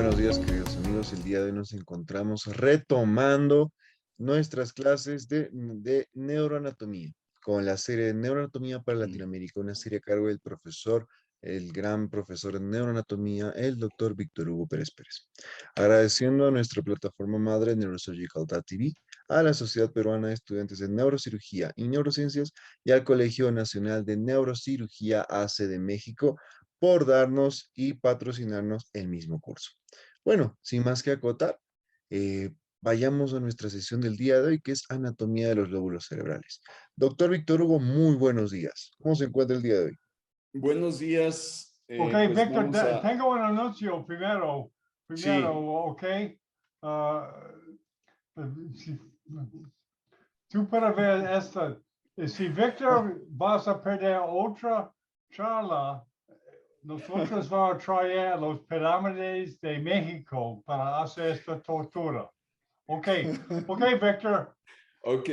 Buenos días, queridos amigos. El día de hoy nos encontramos retomando nuestras clases de neuroanatomía, con la serie de Neuroanatomía para Latinoamérica, una serie a cargo del profesor, el gran profesor de neuroanatomía, el doctor Víctor Hugo Pérez Pérez. Agradeciendo a nuestra plataforma madre Neurosurgical.tv, a la Sociedad Peruana de Estudiantes de Neurocirugía y Neurociencias y al Colegio Nacional de Neurocirugía AC de México por darnos y patrocinarnos el mismo curso. Bueno, sin más que acotar, vayamos a nuestra sesión del día de hoy, que es anatomía de los lóbulos cerebrales. Doctor Víctor Hugo, muy buenos días. ¿Cómo se encuentra el día de hoy? Buenos días. Ok, Pues Víctor, vamos a... tengo un anuncio primero, Sí, ok. Ah, si, tú puedes ver esta. Si Víctor vas a perder otra charla, nosotros vamos a traer a los pirámides de México para hacer esta tortura. Ok, Víctor. ok.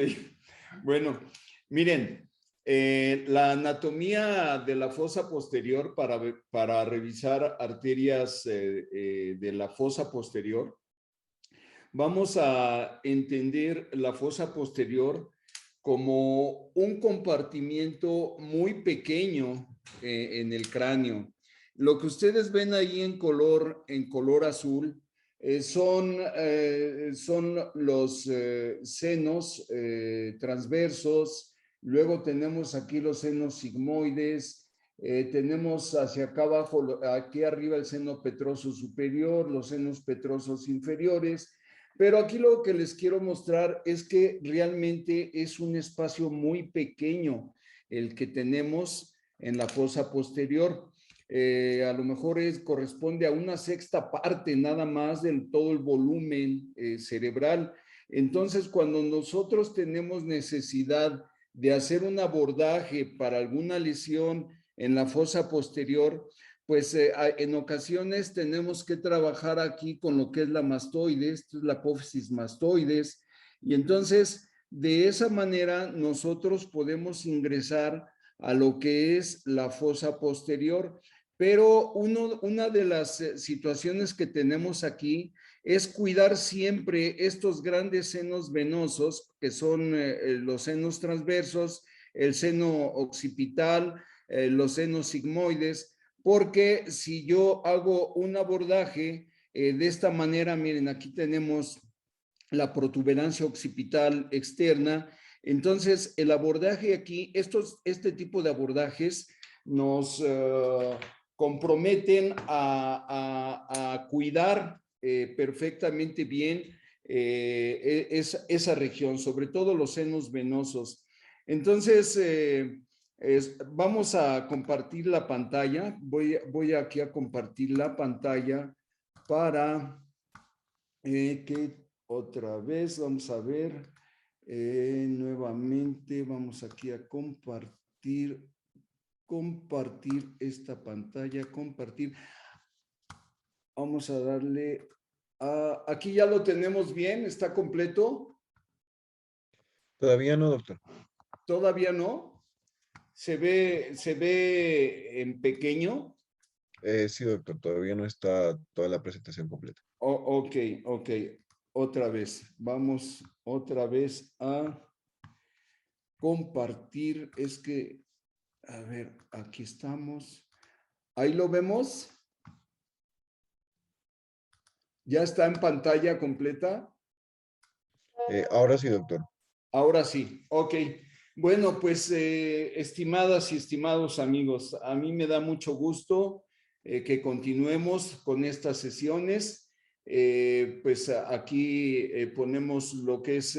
Bueno, miren, la anatomía de la fosa posterior para revisar arterias de la fosa posterior, vamos a entender la fosa posterior como un compartimiento muy pequeño en el cráneo. Lo que ustedes ven ahí en color azul son los senos transversos. Luego tenemos aquí los senos sigmoides. Tenemos hacia acá abajo, aquí arriba el seno petroso superior, los senos petrosos inferiores. Pero aquí lo que les quiero mostrar es que realmente es un espacio muy pequeño el que tenemos en la fosa posterior. A lo mejor corresponde a una sexta parte nada más de todo el volumen cerebral. Entonces, cuando nosotros tenemos necesidad de hacer un abordaje para alguna lesión en la fosa posterior, pues en ocasiones tenemos que trabajar aquí con lo que es la mastoides, esto es la apófisis mastoides, y entonces de esa manera nosotros podemos ingresar a lo que es la fosa posterior. Pero una de las situaciones que tenemos aquí es cuidar siempre estos grandes senos venosos, que son los senos transversos, el seno occipital, los senos sigmoides, porque si yo hago un abordaje de esta manera, miren, aquí tenemos la protuberancia occipital externa. Entonces, el abordaje aquí, este tipo de abordajes nos comprometen a cuidar perfectamente bien esa región, sobre todo los senos venosos. Entonces, vamos a compartir la pantalla. Voy aquí a compartir la pantalla para que otra vez, vamos a ver, nuevamente, vamos aquí a compartir esta pantalla, compartir. Vamos a darle, aquí ya lo tenemos bien, ¿está completo? Todavía no, doctor. ¿Todavía no? ¿Se ve en pequeño? Sí, doctor, todavía no está toda la presentación completa. Ok. Otra vez. Vamos otra vez a compartir. Es que, a ver, aquí estamos. Ahí lo vemos. ¿Ya está en pantalla completa? Ahora sí, doctor. Ahora sí, ok. Bueno, pues estimadas y estimados amigos, a mí me da mucho gusto que continuemos con estas sesiones. Pues aquí ponemos lo que es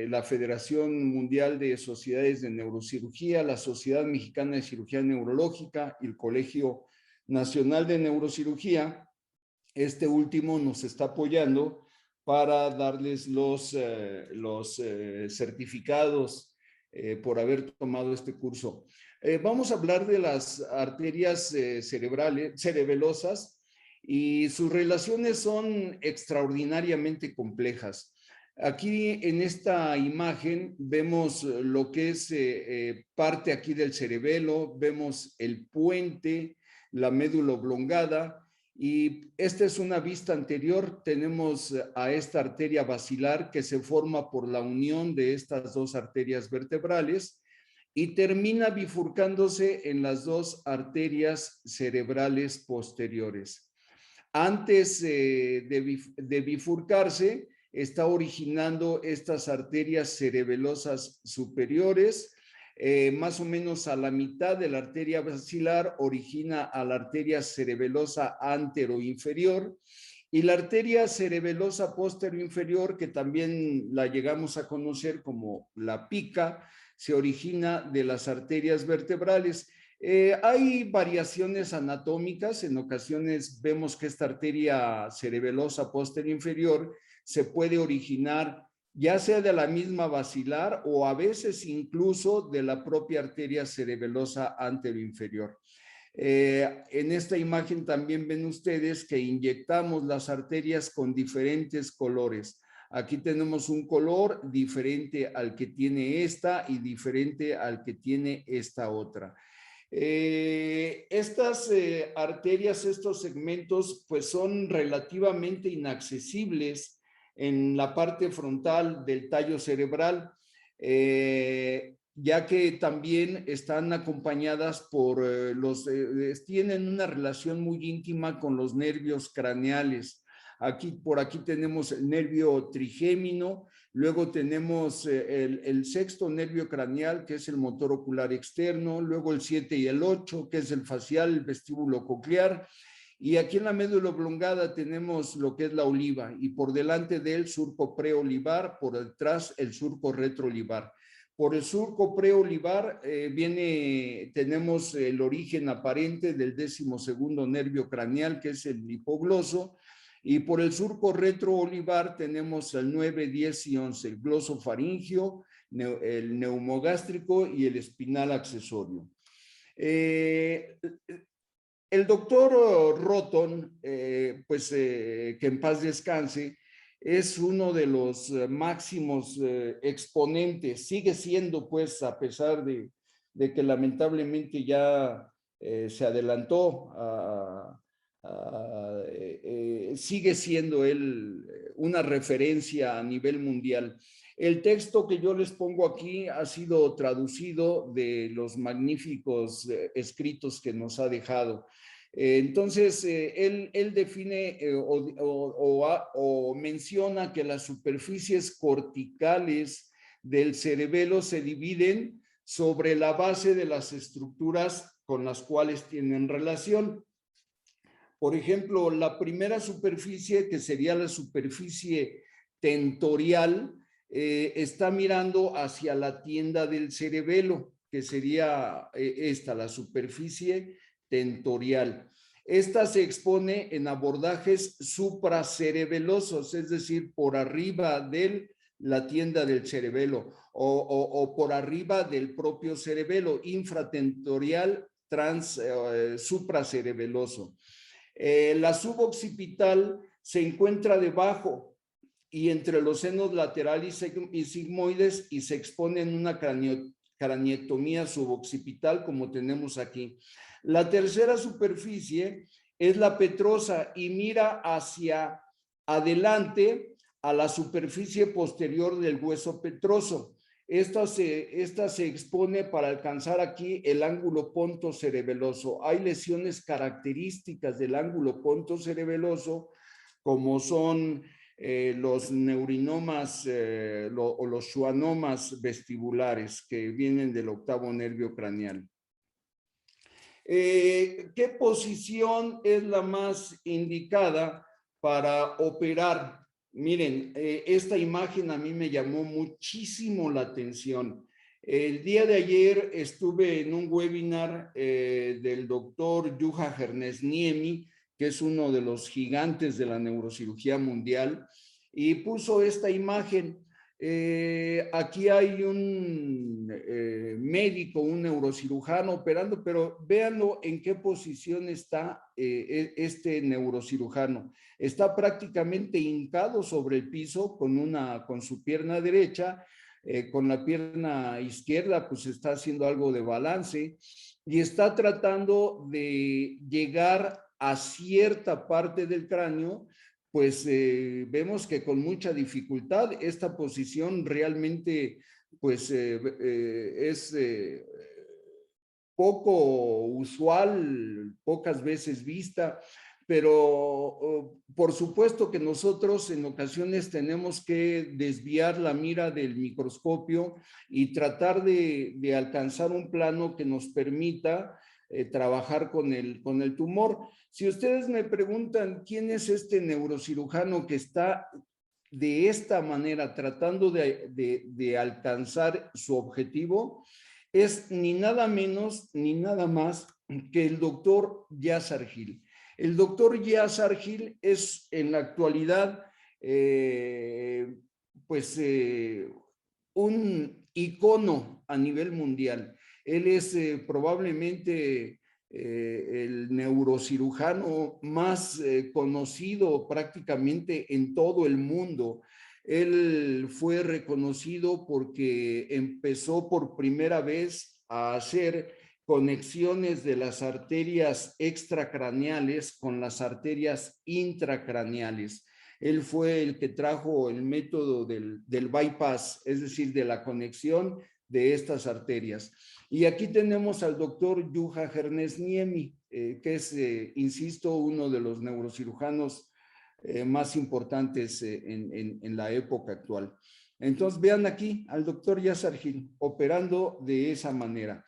la Federación Mundial de Sociedades de Neurocirugía, la Sociedad Mexicana de Cirugía Neurológica y el Colegio Nacional de Neurocirugía. Este último nos está apoyando para darles los certificados por haber tomado este curso. Vamos a hablar de las arterias cerebelosas y sus relaciones son extraordinariamente complejas. Aquí en esta imagen vemos lo que es parte aquí del cerebelo, vemos el puente, la médula oblongada, Y esta es una vista anterior. Tenemos a esta arteria basilar que se forma por la unión de estas dos arterias vertebrales y termina bifurcándose en las dos arterias cerebrales posteriores. Antes de bifurcarse, está originando estas arterias cerebelosas superiores. Más o menos a la mitad de la arteria basilar origina a la arteria cerebelosa anteroinferior, y la arteria cerebelosa posterior-inferior, que también la llegamos a conocer como la pica, se origina de las arterias vertebrales. Hay variaciones anatómicas. En ocasiones vemos que esta arteria cerebelosa posterior-inferior se puede originar ya sea de la misma basilar o a veces incluso de la propia arteria cerebelosa anteroinferior. En esta imagen también ven ustedes que inyectamos las arterias con diferentes colores. Aquí tenemos un color diferente al que tiene esta y diferente al que tiene esta otra. Estas arterias, estos segmentos, pues son relativamente inaccesibles en la parte frontal del tallo cerebral, ya que también están acompañadas por tienen una relación muy íntima con los nervios craneales. Por aquí tenemos el nervio trigémino, luego tenemos el sexto nervio craneal, que es el motor ocular externo, luego el 7 y el 8, que es el facial, el vestíbulo coclear, y aquí en la médula oblongada tenemos lo que es la oliva, y por delante del surco preolivar, por detrás el surco retroolivar. Por el surco preolivar tenemos el origen aparente del 12º nervio craneal, que es el hipogloso, y por el surco retroolivar tenemos el 9, 10 y 11, el glosofaringio, el neumogástrico y el espinal accesorio. El doctor Roton, que en paz descanse, es uno de los máximos exponentes, sigue siendo, pues, a pesar de que lamentablemente ya se adelantó, sigue siendo él una referencia a nivel mundial. El texto que yo les pongo aquí ha sido traducido de los magníficos escritos que nos ha dejado. Entonces, él define o menciona que las superficies corticales del cerebelo se dividen sobre la base de las estructuras con las cuales tienen relación. Por ejemplo, la primera superficie, que sería la superficie tentorial, está mirando hacia la tienda del cerebelo, que sería la superficie tentorial. Esta se expone en abordajes supracerebelosos, es decir, por arriba de la tienda del cerebelo o por arriba del propio cerebelo, infratentorial, supracerebeloso. La suboccipital se encuentra debajo y entre los senos lateral y sigmoides, y se expone en una craneectomía suboccipital, como tenemos aquí. La tercera superficie es la petrosa y mira hacia adelante a la superficie posterior del hueso petroso. Esta se expone para alcanzar aquí el ángulo pontocerebeloso. Hay lesiones características del ángulo pontocerebeloso, como son los neurinomas o los schwannomas vestibulares, que vienen del octavo nervio craneal. ¿Qué posición es la más indicada para operar? Miren, esta imagen a mí me llamó muchísimo la atención. El día de ayer estuve en un webinar del doctor Juha Hernesniemi, que es uno de los gigantes de la neurocirugía mundial, y puso esta imagen. Aquí hay un médico, un neurocirujano operando, pero véanlo en qué posición está este neurocirujano. Está prácticamente hincado sobre el piso con su pierna derecha, con la pierna izquierda pues está haciendo algo de balance y está tratando de llegar a cierta parte del cráneo, pues vemos que con mucha dificultad esta posición realmente pues es poco usual, pocas veces vista, pero por supuesto que nosotros en ocasiones tenemos que desviar la mira del microscopio y tratar de alcanzar un plano que nos permita trabajar con el tumor. Si ustedes me preguntan quién es este neurocirujano que está de esta manera tratando de alcanzar su objetivo, es ni nada menos ni nada más que el doctor Yasar Gil. El doctor Yasar Gil es en la actualidad un icono a nivel mundial. Él es probablemente el neurocirujano más conocido prácticamente en todo el mundo. Él fue reconocido porque empezó por primera vez a hacer conexiones de las arterias extracraneales con las arterias intracraneales. Él fue el que trajo el método del bypass, es decir, de la conexión de estas arterias. Y aquí tenemos al doctor Juha Hernesniemi, que es, insisto, uno de los neurocirujanos más importantes en la época actual. Entonces, vean aquí al doctor Yasar Gil operando de esa manera.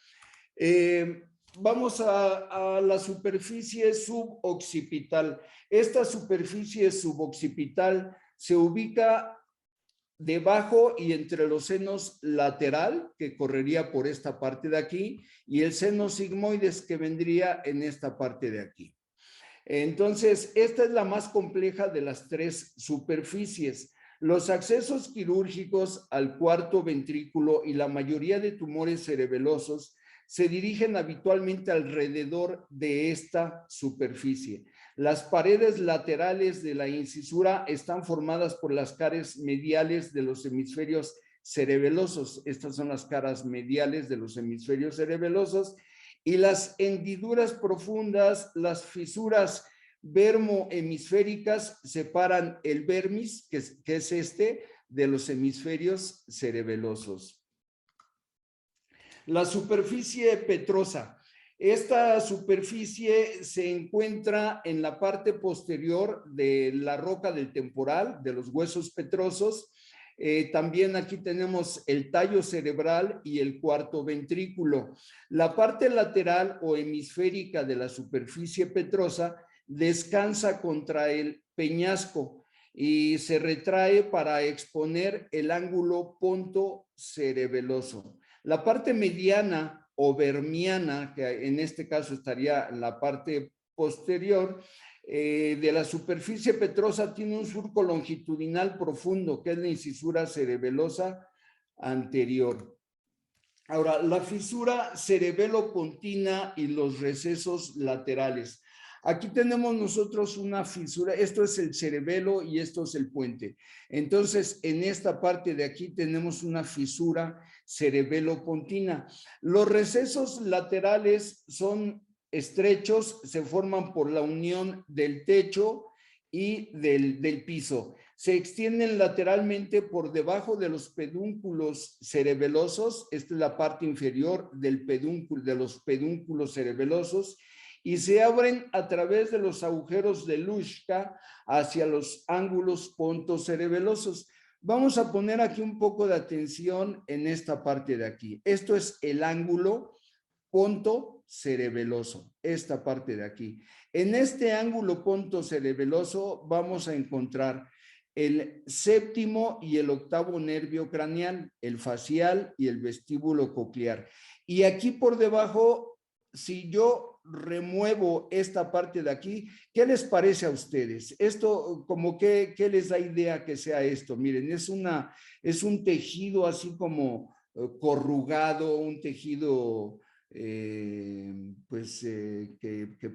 Vamos a la superficie suboccipital. Esta superficie suboccipital se ubica debajo y entre los senos lateral, que correría por esta parte de aquí, y el seno sigmoides, que vendría en esta parte de aquí. Entonces, esta es la más compleja de las tres superficies. Los accesos quirúrgicos al cuarto ventrículo y la mayoría de tumores cerebelosos se dirigen habitualmente alrededor de esta superficie. Las paredes laterales de la incisura están formadas por las caras mediales de los hemisferios cerebelosos. Estas son las caras mediales de los hemisferios cerebelosos. Y las hendiduras profundas, las fisuras vermohemisféricas, separan el vermis, que es este, de los hemisferios cerebelosos. La superficie petrosa. Esta superficie se encuentra en la parte posterior de la roca del temporal, de los huesos petrosos. También aquí tenemos el tallo cerebral y el cuarto ventrículo. La parte lateral o hemisférica de la superficie petrosa descansa contra el peñasco y se retrae para exponer el ángulo pontocerebeloso. La parte mediana o vermiana, que en este caso estaría en la parte posterior, de la superficie petrosa, tiene un surco longitudinal profundo, que es la incisura cerebelosa anterior. Ahora, la fisura cerebelo-pontina y los recesos laterales. Aquí tenemos nosotros una fisura, esto es el cerebelo y esto es el puente. Entonces, en esta parte de aquí tenemos una fisura cerebelo-pontina. Los recesos laterales son estrechos, se forman por la unión del techo y del piso. Se extienden lateralmente por debajo de los pedúnculos cerebelosos, esta es la parte inferior del pedúnculo, de los pedúnculos cerebelosos, y se abren a través de los agujeros de Luschka hacia los ángulos pontocerebelosos. Vamos a poner aquí un poco de atención en esta parte de aquí. Esto es el ángulo pontocerebeloso, esta parte de aquí. En este ángulo pontocerebeloso vamos a encontrar el séptimo y el octavo nervio craneal, el facial y el vestíbulo coclear. Y aquí por debajo, si yo remuevo esta parte de aquí, ¿qué les parece a ustedes? Esto, como que, ¿qué les da idea que sea esto? Miren, es un tejido así como corrugado, un tejido que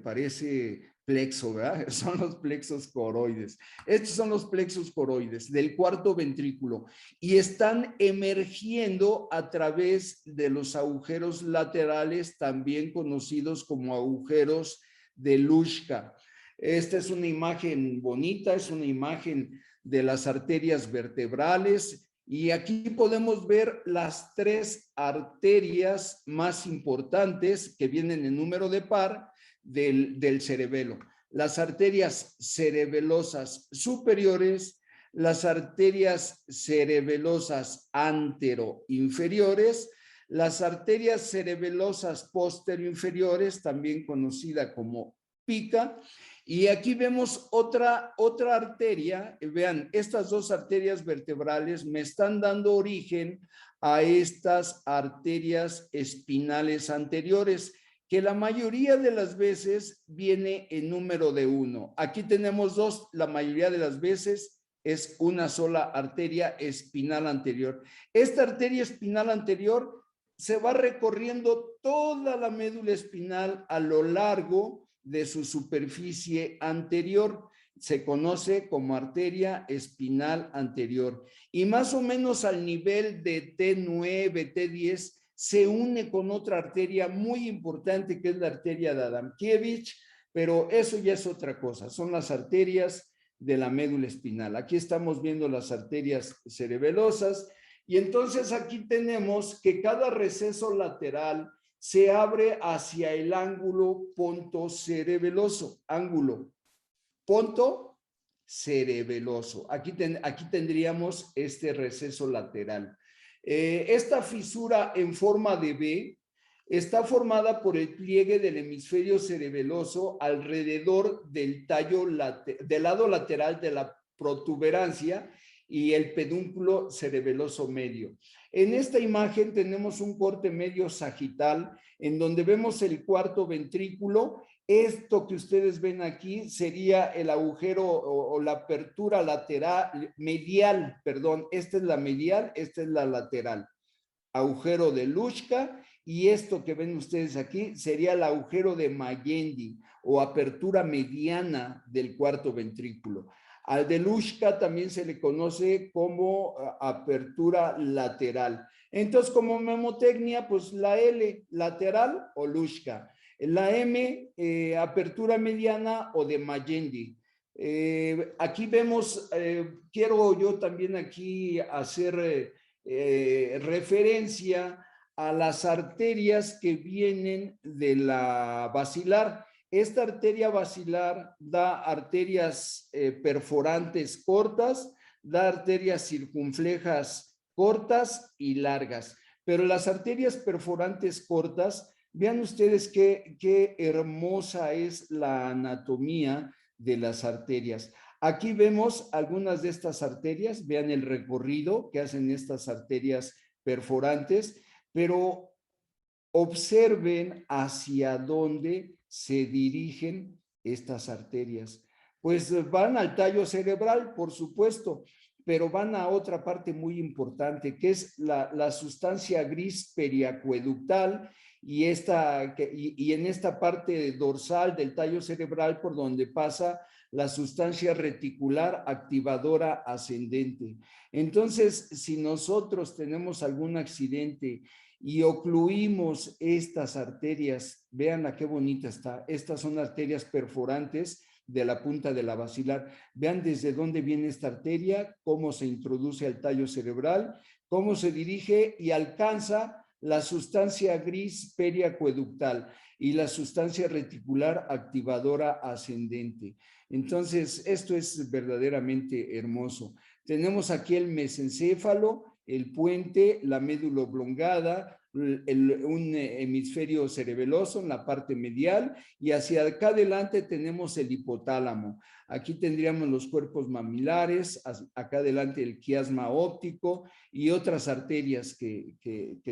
parece plexo, ¿verdad? Son los plexos coroides. Estos son los plexos coroides del cuarto ventrículo y están emergiendo a través de los agujeros laterales, también conocidos como agujeros de Luschka. Esta es una imagen bonita, es una imagen de las arterias vertebrales y aquí podemos ver las 3 arterias más importantes que vienen en número de par del cerebelo. Las arterias cerebelosas superiores, las arterias cerebelosas anteroinferiores, las arterias cerebelosas posteroinferiores, también conocida como pica, y aquí vemos otra arteria. Vean, estas 2 arterias vertebrales me están dando origen a estas arterias espinales anteriores, que la mayoría de las veces viene en número de 1. Aquí tenemos 2, la mayoría de las veces es una sola arteria espinal anterior. Esta arteria espinal anterior se va recorriendo toda la médula espinal a lo largo de su superficie anterior. Se conoce como arteria espinal anterior. Y más o menos al nivel de T9, T10, se une con otra arteria muy importante que es la arteria de Adamkiewicz, pero eso ya es otra cosa. Son las arterias de la médula espinal. Aquí estamos viendo las arterias cerebelosas y entonces aquí tenemos que cada receso lateral se abre hacia el ángulo pontocerebeloso, ángulo pontocerebeloso. Aquí tendríamos este receso lateral. Esta fisura en forma de V está formada por el pliegue del hemisferio cerebeloso alrededor del tallo del lado lateral de la protuberancia y el pedúnculo cerebeloso medio. En esta imagen tenemos un corte medio sagital en donde vemos el cuarto ventrículo. Esto que ustedes ven aquí sería el agujero o la apertura lateral, medial, perdón. Esta es la medial, esta es la lateral. Agujero de Luschka, y esto que ven ustedes aquí sería el agujero de Magendie o apertura mediana del cuarto ventrículo. Al de Luschka también se le conoce como apertura lateral. Entonces, como memotecnia, pues la L, lateral o Luschka. La M, apertura mediana o de Magendie. Aquí vemos, quiero yo también aquí hacer referencia a las arterias que vienen de la basilar. Esta arteria basilar da arterias perforantes cortas, da arterias circunflejas cortas y largas. Pero las arterias perforantes cortas, vean ustedes qué hermosa es la anatomía de las arterias. Aquí vemos algunas de estas arterias, vean el recorrido que hacen estas arterias perforantes, pero observen hacia dónde se dirigen estas arterias. Pues van al tallo cerebral, por supuesto, pero van a otra parte muy importante, que es la sustancia gris periacueductal y en esta parte dorsal del tallo cerebral por donde pasa la sustancia reticular activadora ascendente. Entonces, si nosotros tenemos algún accidente y ocluimos estas arterias, vean qué bonita está. Estas son arterias perforantes de la punta de la basilar. Vean desde dónde viene esta arteria, cómo se introduce al tallo cerebral, cómo se dirige y alcanza la sustancia gris periacueductal y la sustancia reticular activadora ascendente. Entonces, esto es verdaderamente hermoso. Tenemos aquí el mesencéfalo, el puente, la médula oblongada, un hemisferio cerebeloso en la parte medial y hacia acá adelante tenemos el hipotálamo. Aquí tendríamos los cuerpos mamilares, acá adelante el quiasma óptico y otras arterias que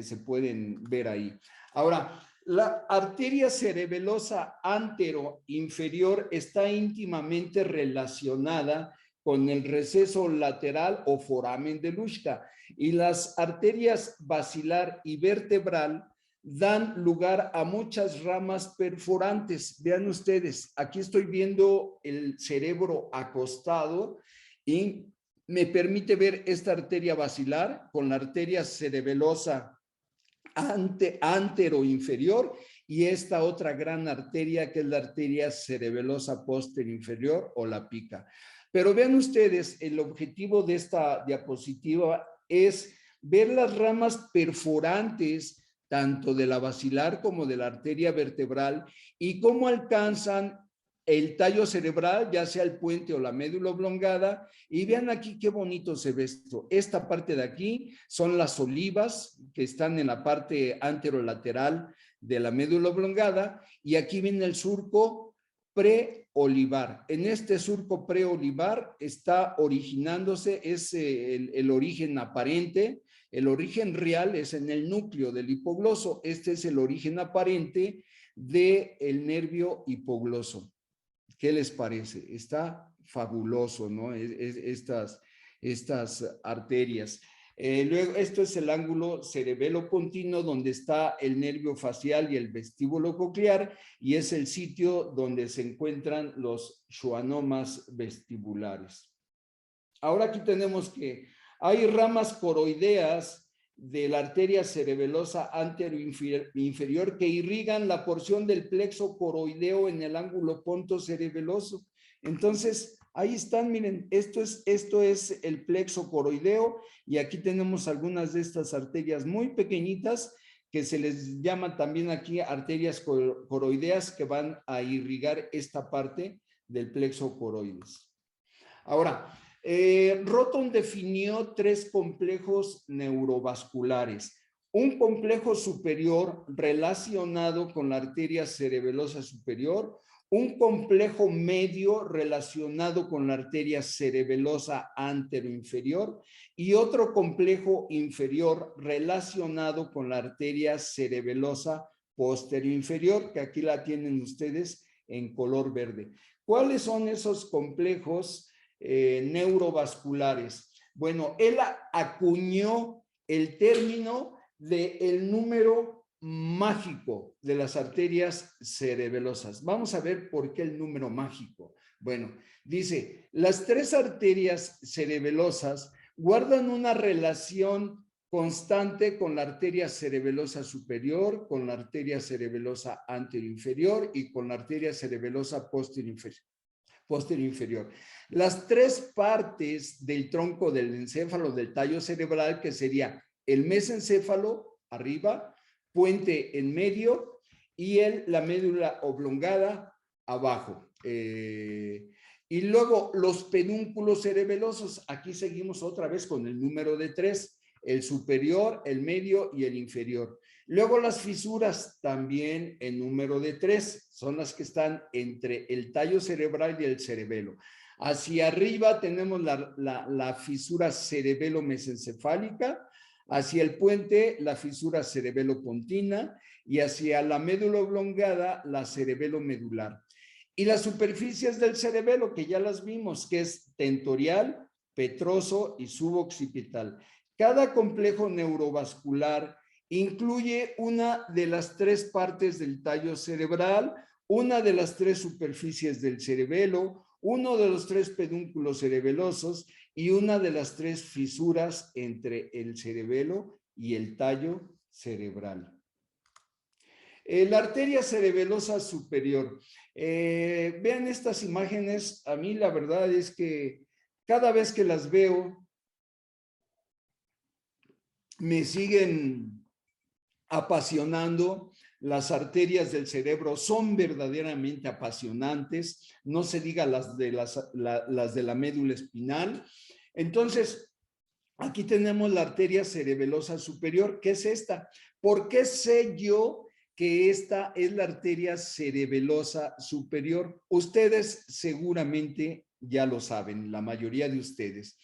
se pueden ver ahí. Ahora, la arteria cerebelosa anteroinferior está íntimamente relacionada con el receso lateral o foramen de Luschka, y las arterias basilar y vertebral dan lugar a muchas ramas perforantes. Vean ustedes, aquí estoy viendo el cerebro acostado y me permite ver esta arteria basilar con la arteria cerebelosa anteroinferior y esta otra gran arteria que es la arteria cerebelosa posterior inferior o la pica. Pero vean ustedes, el objetivo de esta diapositiva es ver las ramas perforantes tanto de la basilar como de la arteria vertebral y cómo alcanzan el tallo cerebral, ya sea el puente o la médula oblongada. Y vean aquí qué bonito se ve esto. Esta parte de aquí son las olivas que están en la parte anterolateral de la médula oblongada, y aquí viene el surco preolivar. En este surco preolivar está originándose, es el origen aparente. El origen real es en el núcleo del hipogloso. Este es el origen aparente del nervio hipogloso. ¿Qué les parece? Está fabuloso, ¿no? Estas arterias. Luego, esto es el ángulo cerebelo-pontino, donde está el nervio facial y el vestíbulo coclear, y es el sitio donde se encuentran los schwannomas vestibulares. Ahora aquí tenemos que hay ramas coroideas de la arteria cerebelosa anteroinferior que irrigan la porción del plexo coroideo en el ángulo pontocerebeloso. Entonces, ahí están, miren, esto es el plexo coroideo, y aquí tenemos algunas de estas arterias muy pequeñitas que se les llama también aquí arterias coroideas, que van a irrigar esta parte del plexo coroides. Ahora, Roton definió 3 complejos neurovasculares. Un complejo superior relacionado con la arteria cerebelosa superior, un complejo medio relacionado con la arteria cerebelosa anteroinferior y otro complejo inferior relacionado con la arteria cerebelosa posterior-inferior, que aquí la tienen ustedes en color verde. ¿Cuáles son esos complejos neurovasculares? Bueno, él acuñó el término del número mágico de las arterias cerebelosas. Vamos a ver por qué el número mágico. Bueno, dice, las 3 arterias cerebelosas guardan una relación constante con la arteria cerebelosa superior, con la arteria cerebelosa anteroinferior y con la arteria cerebelosa posterior-inferior. Las 3 partes del tronco del encéfalo, del tallo cerebral, que sería el mesencéfalo arriba, puente en medio y la médula oblongada abajo. Y luego los pedúnculos cerebelosos, aquí seguimos otra vez con el número de 3, el superior, el medio y el inferior. Luego las fisuras también en número de 3, son las que están entre el tallo cerebral y el cerebelo. Hacia arriba tenemos la fisura cerebelo-mesencefálica, hacia el puente la fisura cerebelo-pontina y hacia la médula oblongada la cerebelo-medular. Y las superficies del cerebelo, que ya las vimos, que es tentorial, petroso y suboccipital. Cada complejo neurovascular incluye una de las 3 partes del tallo cerebral, una de las 3 superficies del cerebelo, uno de los 3 pedúnculos cerebelosos y una de las 3 fisuras entre el cerebelo y el tallo cerebral. La arteria cerebelosa superior. Vean estas imágenes. A mí la verdad es que cada vez que las veo me siguen apasionando. Las arterias del cerebro son verdaderamente apasionantes, no se diga las de la médula espinal. Entonces, aquí tenemos la arteria cerebelosa superior. ¿Qué es esta? ¿Por qué sé yo que esta es la arteria cerebelosa superior? Ustedes seguramente ya lo saben, la mayoría de ustedes.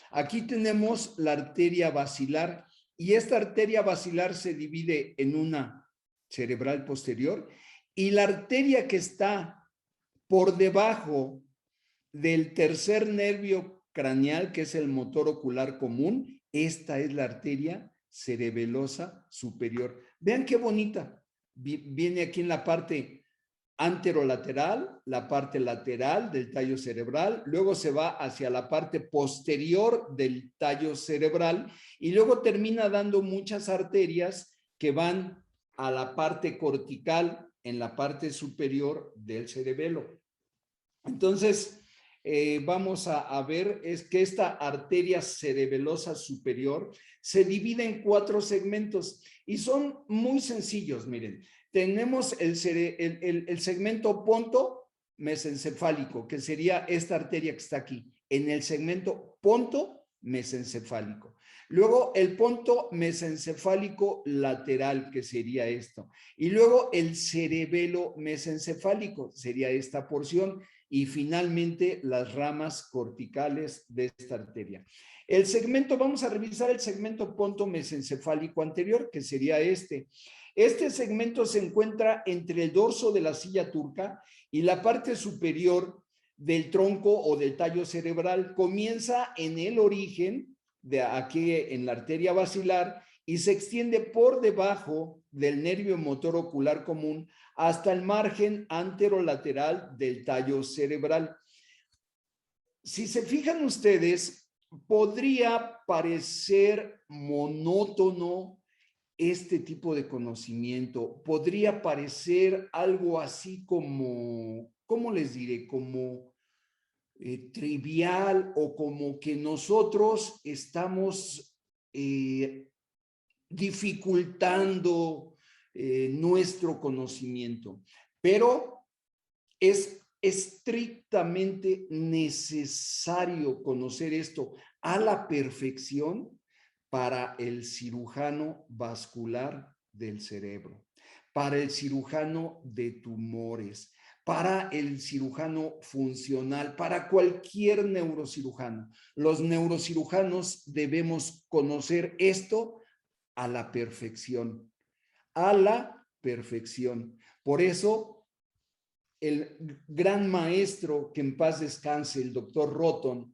Aquí tenemos la arteria basilar, y esta arteria basilar se divide en una cerebral posterior y la arteria que está por debajo del tercer nervio craneal, que es el motor ocular común. Esta es la arteria cerebelosa superior. Vean qué bonita. Viene aquí en la parte anterolateral, la parte lateral del tallo cerebral, luego se va hacia la parte posterior del tallo cerebral y luego termina dando muchas arterias que van a la parte cortical en la parte superior del cerebelo. Entonces, vamos a ver es que esta arteria cerebelosa superior se divide en 4 segmentos y son muy sencillos, miren. Tenemos el segmento ponto mesencefálico, que sería esta arteria que está aquí, en el segmento ponto mesencefálico. Luego el ponto mesencefálico lateral, que sería esto. Y luego el cerebelo mesencefálico, sería esta porción. Y finalmente las ramas corticales de esta arteria. El segmento, vamos a revisar el segmento ponto mesencefálico anterior, que sería este. Este segmento se encuentra entre el dorso de la silla turca y la parte superior del tronco o del tallo cerebral. Comienza en el origen, de aquí en la arteria basilar, y se extiende por debajo del nervio motor ocular común hasta el margen anterolateral del tallo cerebral. Si se fijan ustedes, podría parecer monótono este tipo de conocimiento, podría parecer algo así como, ¿cómo les diré? Como trivial o como que nosotros estamos dificultando nuestro conocimiento, pero es estrictamente necesario conocer esto a la perfección para el cirujano vascular del cerebro, para el cirujano de tumores, para el cirujano funcional, para cualquier neurocirujano. Los neurocirujanos debemos conocer esto a la perfección, a la perfección. Por eso, el gran maestro, que en paz descanse, el doctor Roton,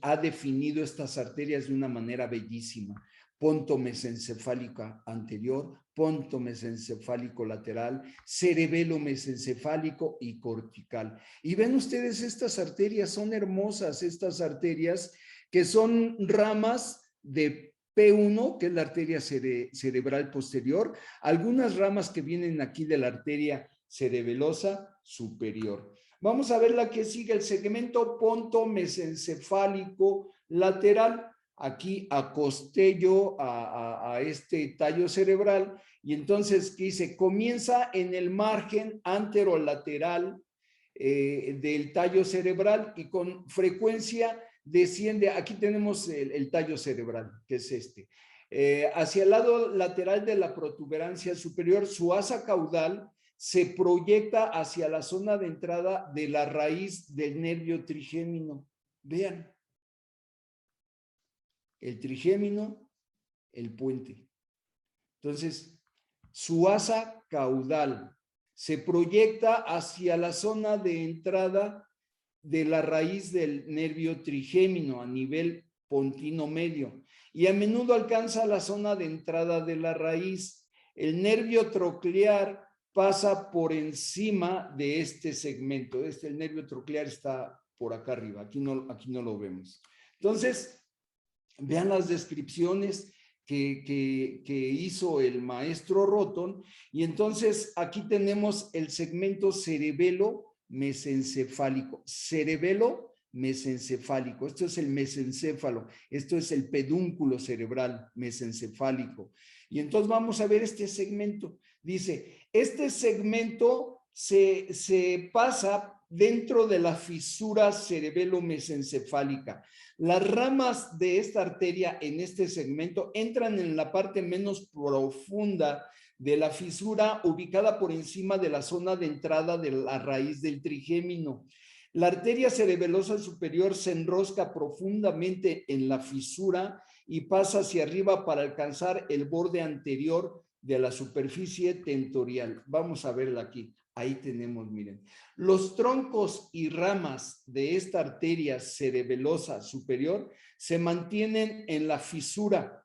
ha definido estas arterias de una manera bellísima. Ponto mesencefálico anterior, ponto mesencefálico lateral, cerebelo mesencefálico y cortical. Y ven ustedes, estas arterias son hermosas, estas arterias que son ramas de P1, que es la arteria cerebral posterior, algunas ramas que vienen aquí de la arteria cerebelosa superior. Vamos a ver la que sigue, el segmento ponto mesencefálico lateral. Aquí acosté a este tallo cerebral y entonces, ¿qué dice? Comienza en el margen anterolateral del tallo cerebral y con frecuencia desciende. Aquí tenemos el tallo cerebral, que es este. Hacia el lado lateral de la protuberancia superior, su asa caudal se proyecta hacia la zona de entrada de la raíz del nervio trigémino. Vean. El trigémino, el puente. Entonces, su asa caudal se proyecta hacia la zona de entrada de la raíz del nervio trigémino a nivel pontino medio y a menudo alcanza la zona de entrada de la raíz. El nervio troclear pasa por encima de este segmento. El nervio troclear está por acá arriba, aquí no lo vemos. Entonces, vean las descripciones que hizo el maestro Roton, y entonces aquí tenemos el segmento cerebelo mesencefálico. Cerebelo mesencefálico, esto es el mesencéfalo, esto es el pedúnculo cerebral mesencefálico. Y entonces vamos a ver este segmento. Dice, este segmento se pasa dentro de la fisura cerebelo mesencefálica. Las ramas de esta arteria en este segmento entran en la parte menos profunda de la fisura, ubicada por encima de la zona de entrada de la raíz del trigémino. La arteria cerebelosa superior se enrosca profundamente en la fisura y pasa hacia arriba para alcanzar el borde anterior de la superficie tentorial. Vamos a verla aquí. Ahí tenemos, miren. Los troncos y ramas de esta arteria cerebelosa superior se mantienen en la fisura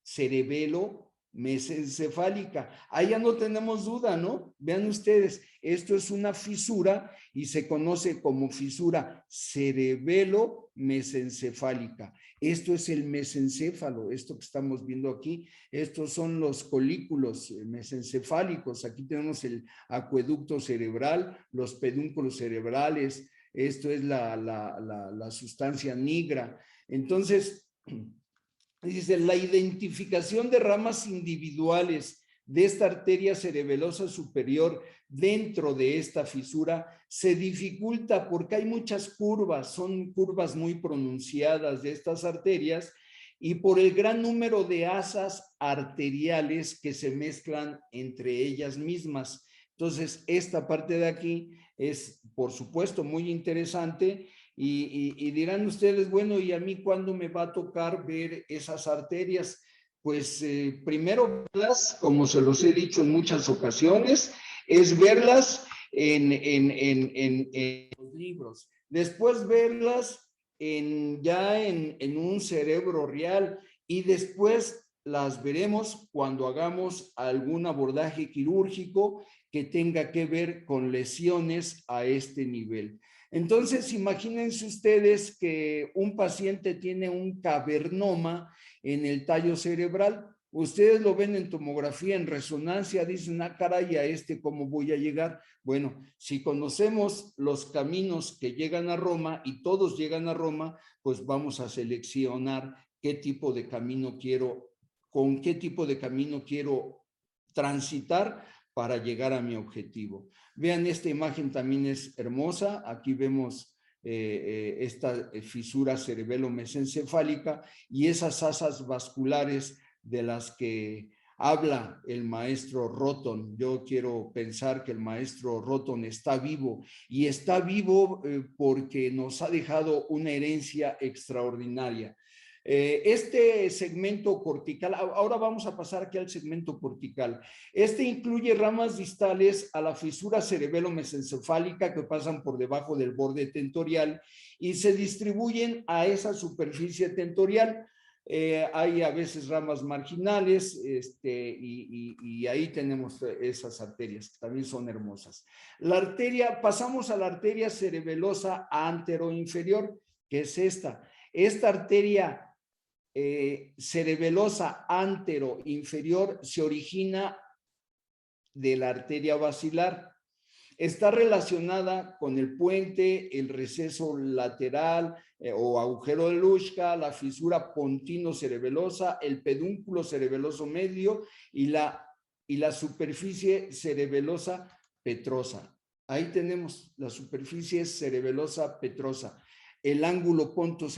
cerebelo mesencefálica. Ahí ya no tenemos duda, ¿no? Vean ustedes, esto es una fisura y se conoce como fisura cerebelo-mesencefálica. Esto es el mesencéfalo, esto que estamos viendo aquí. Estos son los colículos mesencefálicos. Aquí tenemos el acueducto cerebral, los pedúnculos cerebrales. Esto es la sustancia nigra. Entonces, dice, la identificación de ramas individuales de esta arteria cerebelosa superior dentro de esta fisura se dificulta porque hay muchas curvas, son curvas muy pronunciadas de estas arterias y por el gran número de asas arteriales que se mezclan entre ellas mismas. Entonces, esta parte de aquí es, por supuesto, muy interesante. Y dirán ustedes, bueno, ¿y a mí cuándo me va a tocar ver esas arterias? Pues primero verlas, como se los he dicho en muchas ocasiones, es verlas en los libros. Después verlas ya en un cerebro real y después las veremos cuando hagamos algún abordaje quirúrgico que tenga que ver con lesiones a este nivel. Entonces, imagínense ustedes que un paciente tiene un cavernoma en el tallo cerebral. Ustedes lo ven en tomografía, en resonancia, dicen, ah, caray, ¿a este cómo voy a llegar? Bueno, si conocemos los caminos que llegan a Roma y todos llegan a Roma, pues vamos a seleccionar qué tipo de camino quiero, con qué tipo de camino quiero transitar para llegar a mi objetivo. Vean, esta imagen también es hermosa. Aquí vemos esta fisura cerebelo-mesencefálica y esas asas vasculares de las que habla el maestro Roton. Yo quiero pensar que el maestro Roton está vivo y está vivo porque nos ha dejado una herencia extraordinaria. Este segmento cortical, ahora vamos a pasar aquí al segmento cortical. Este incluye ramas distales a la fisura cerebelo-mesencefálica que pasan por debajo del borde tentorial y se distribuyen a esa superficie tentorial. Hay a veces ramas marginales y ahí tenemos esas arterias que también son hermosas. La arteria, pasamos a la arteria cerebelosa anteroinferior, que es esta. Esta arteria cerebelosa anteroinferior se origina de la arteria basilar. Está relacionada con el puente, el receso lateral o agujero de Luschka, la fisura pontino-cerebelosa, el pedúnculo cerebeloso medio y la superficie cerebelosa petrosa. Ahí tenemos la superficie cerebelosa petrosa. El ángulo ponto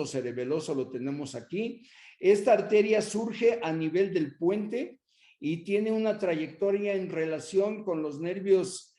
cerebeloso lo tenemos aquí. Esta arteria surge a nivel del puente y tiene una trayectoria en relación con los nervios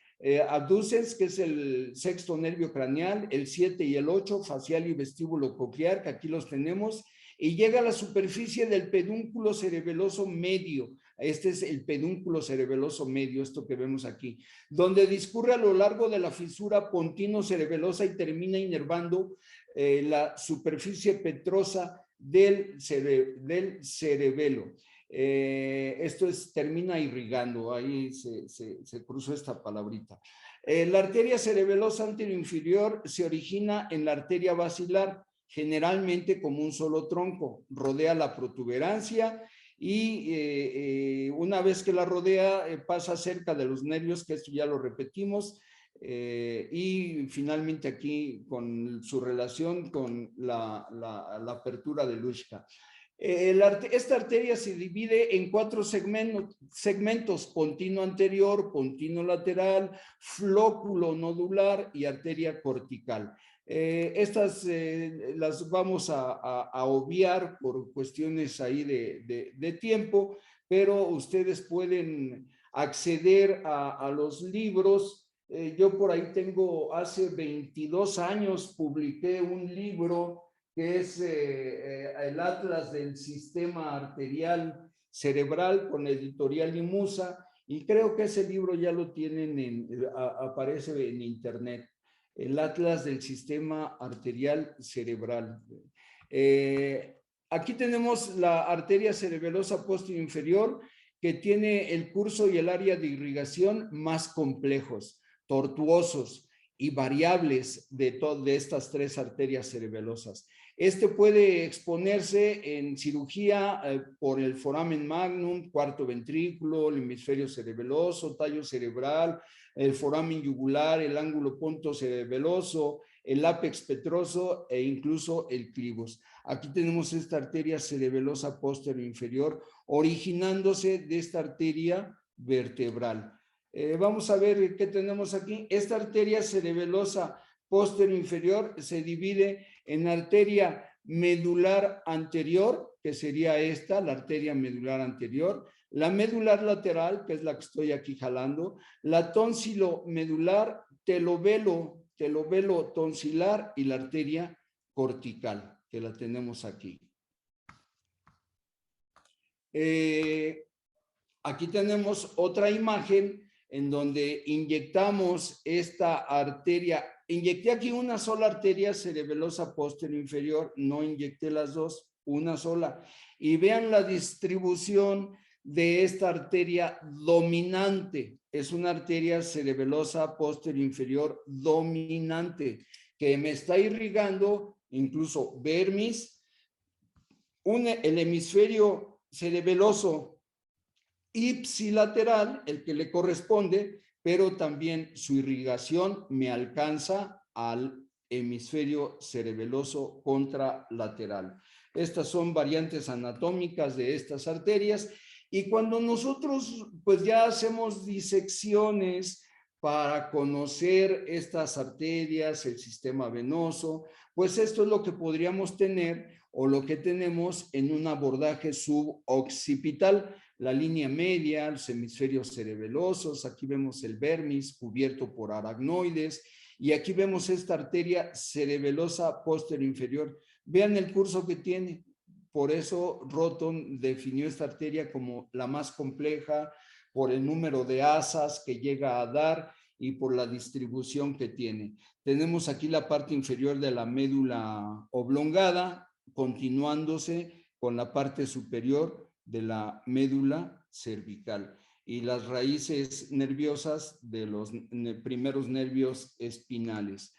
abducens, que es el sexto nervio craneal, el 7 y el 8, facial y vestíbulo coclear, que aquí los tenemos, y llega a la superficie del pedúnculo cerebeloso medio. Este es el pedúnculo cerebeloso medio, esto que vemos aquí, donde discurre a lo largo de la fisura pontino-cerebelosa y termina inervando la superficie petrosa del cerebelo. Esto termina irrigando, ahí se cruzó esta palabrita. La arteria cerebelosa anteroinferior se origina en la arteria basilar, generalmente como un solo tronco, rodea la protuberancia y una vez que la rodea pasa cerca de los nervios, que esto ya lo repetimos, y finalmente aquí con su relación con la apertura de Luschka. Esta arteria se divide en 4 segmentos, pontino anterior, pontino lateral, flóculo nodular y arteria cortical. Estas las vamos a obviar por cuestiones ahí de tiempo, pero ustedes pueden acceder a los libros. Yo por ahí tengo, hace 22 años publiqué un libro que es el Atlas del Sistema Arterial Cerebral con editorial Imusa, y creo que ese libro ya lo tienen, aparece en internet, el Atlas del Sistema Arterial Cerebral. aquí tenemos la arteria cerebelosa posterior inferior, que tiene el curso y el área de irrigación más complejos, tortuosos y variables de estas tres arterias cerebelosas. Este puede exponerse en cirugía por el foramen magnum, cuarto ventrículo, el hemisferio cerebeloso, tallo cerebral, el foramen yugular, el ángulo punto cerebeloso, el ápex petroso e incluso el clivus. Aquí tenemos esta arteria cerebelosa posterior inferior originándose de esta arteria vertebral. Vamos a ver qué tenemos aquí. Esta arteria cerebelosa posterior inferior se divide en arteria medular anterior, que sería esta, la arteria medular anterior, la medular lateral, que es la que estoy aquí jalando, la tónsilo medular, telovelo tonsilar y la arteria cortical, que la tenemos aquí. Aquí tenemos otra imagen en donde inyectamos esta arteria. Inyecté aquí una sola arteria cerebelosa posterior inferior, no inyecté las dos, una sola. Y vean la distribución de esta arteria dominante. Es una arteria cerebelosa posterior inferior dominante que me está irrigando incluso vermis, el hemisferio cerebeloso ipsilateral, el que le corresponde, pero también su irrigación me alcanza al hemisferio cerebeloso contralateral. Estas son variantes anatómicas de estas arterias y cuando nosotros pues ya hacemos disecciones para conocer estas arterias, el sistema venoso, pues esto es lo que podríamos tener o lo que tenemos en un abordaje suboccipital. La línea media, los hemisferios cerebelosos, aquí vemos el vermis cubierto por aracnoides y aquí vemos esta arteria cerebelosa posterior inferior. Vean el curso que tiene, por eso Roton definió esta arteria como la más compleja, por el número de asas que llega a dar y por la distribución que tiene. Tenemos aquí la parte inferior de la médula oblongada, continuándose con la parte superior de la médula cervical y las raíces nerviosas de los primeros nervios espinales.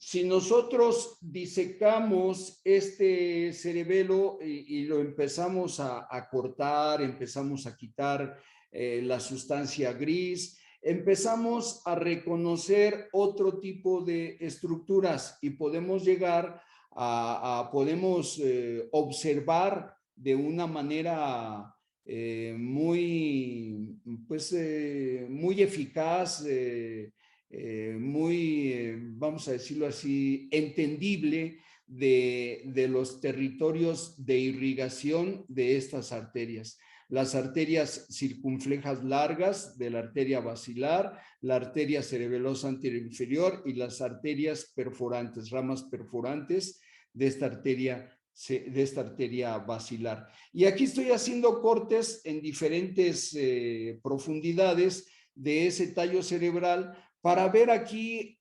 Si nosotros disecamos este cerebelo y lo empezamos a cortar, empezamos a quitar la sustancia gris, empezamos a reconocer otro tipo de estructuras y podemos llegar podemos observar de una manera muy eficaz, vamos a decirlo así, entendible de los territorios de irrigación de estas arterias. Las arterias circunflejas largas de la arteria basilar, la arteria cerebelosa anterior inferior y las arterias perforantes, ramas perforantes de esta arteria basilar. Y aquí estoy haciendo cortes en diferentes profundidades de ese tallo cerebral para ver aquí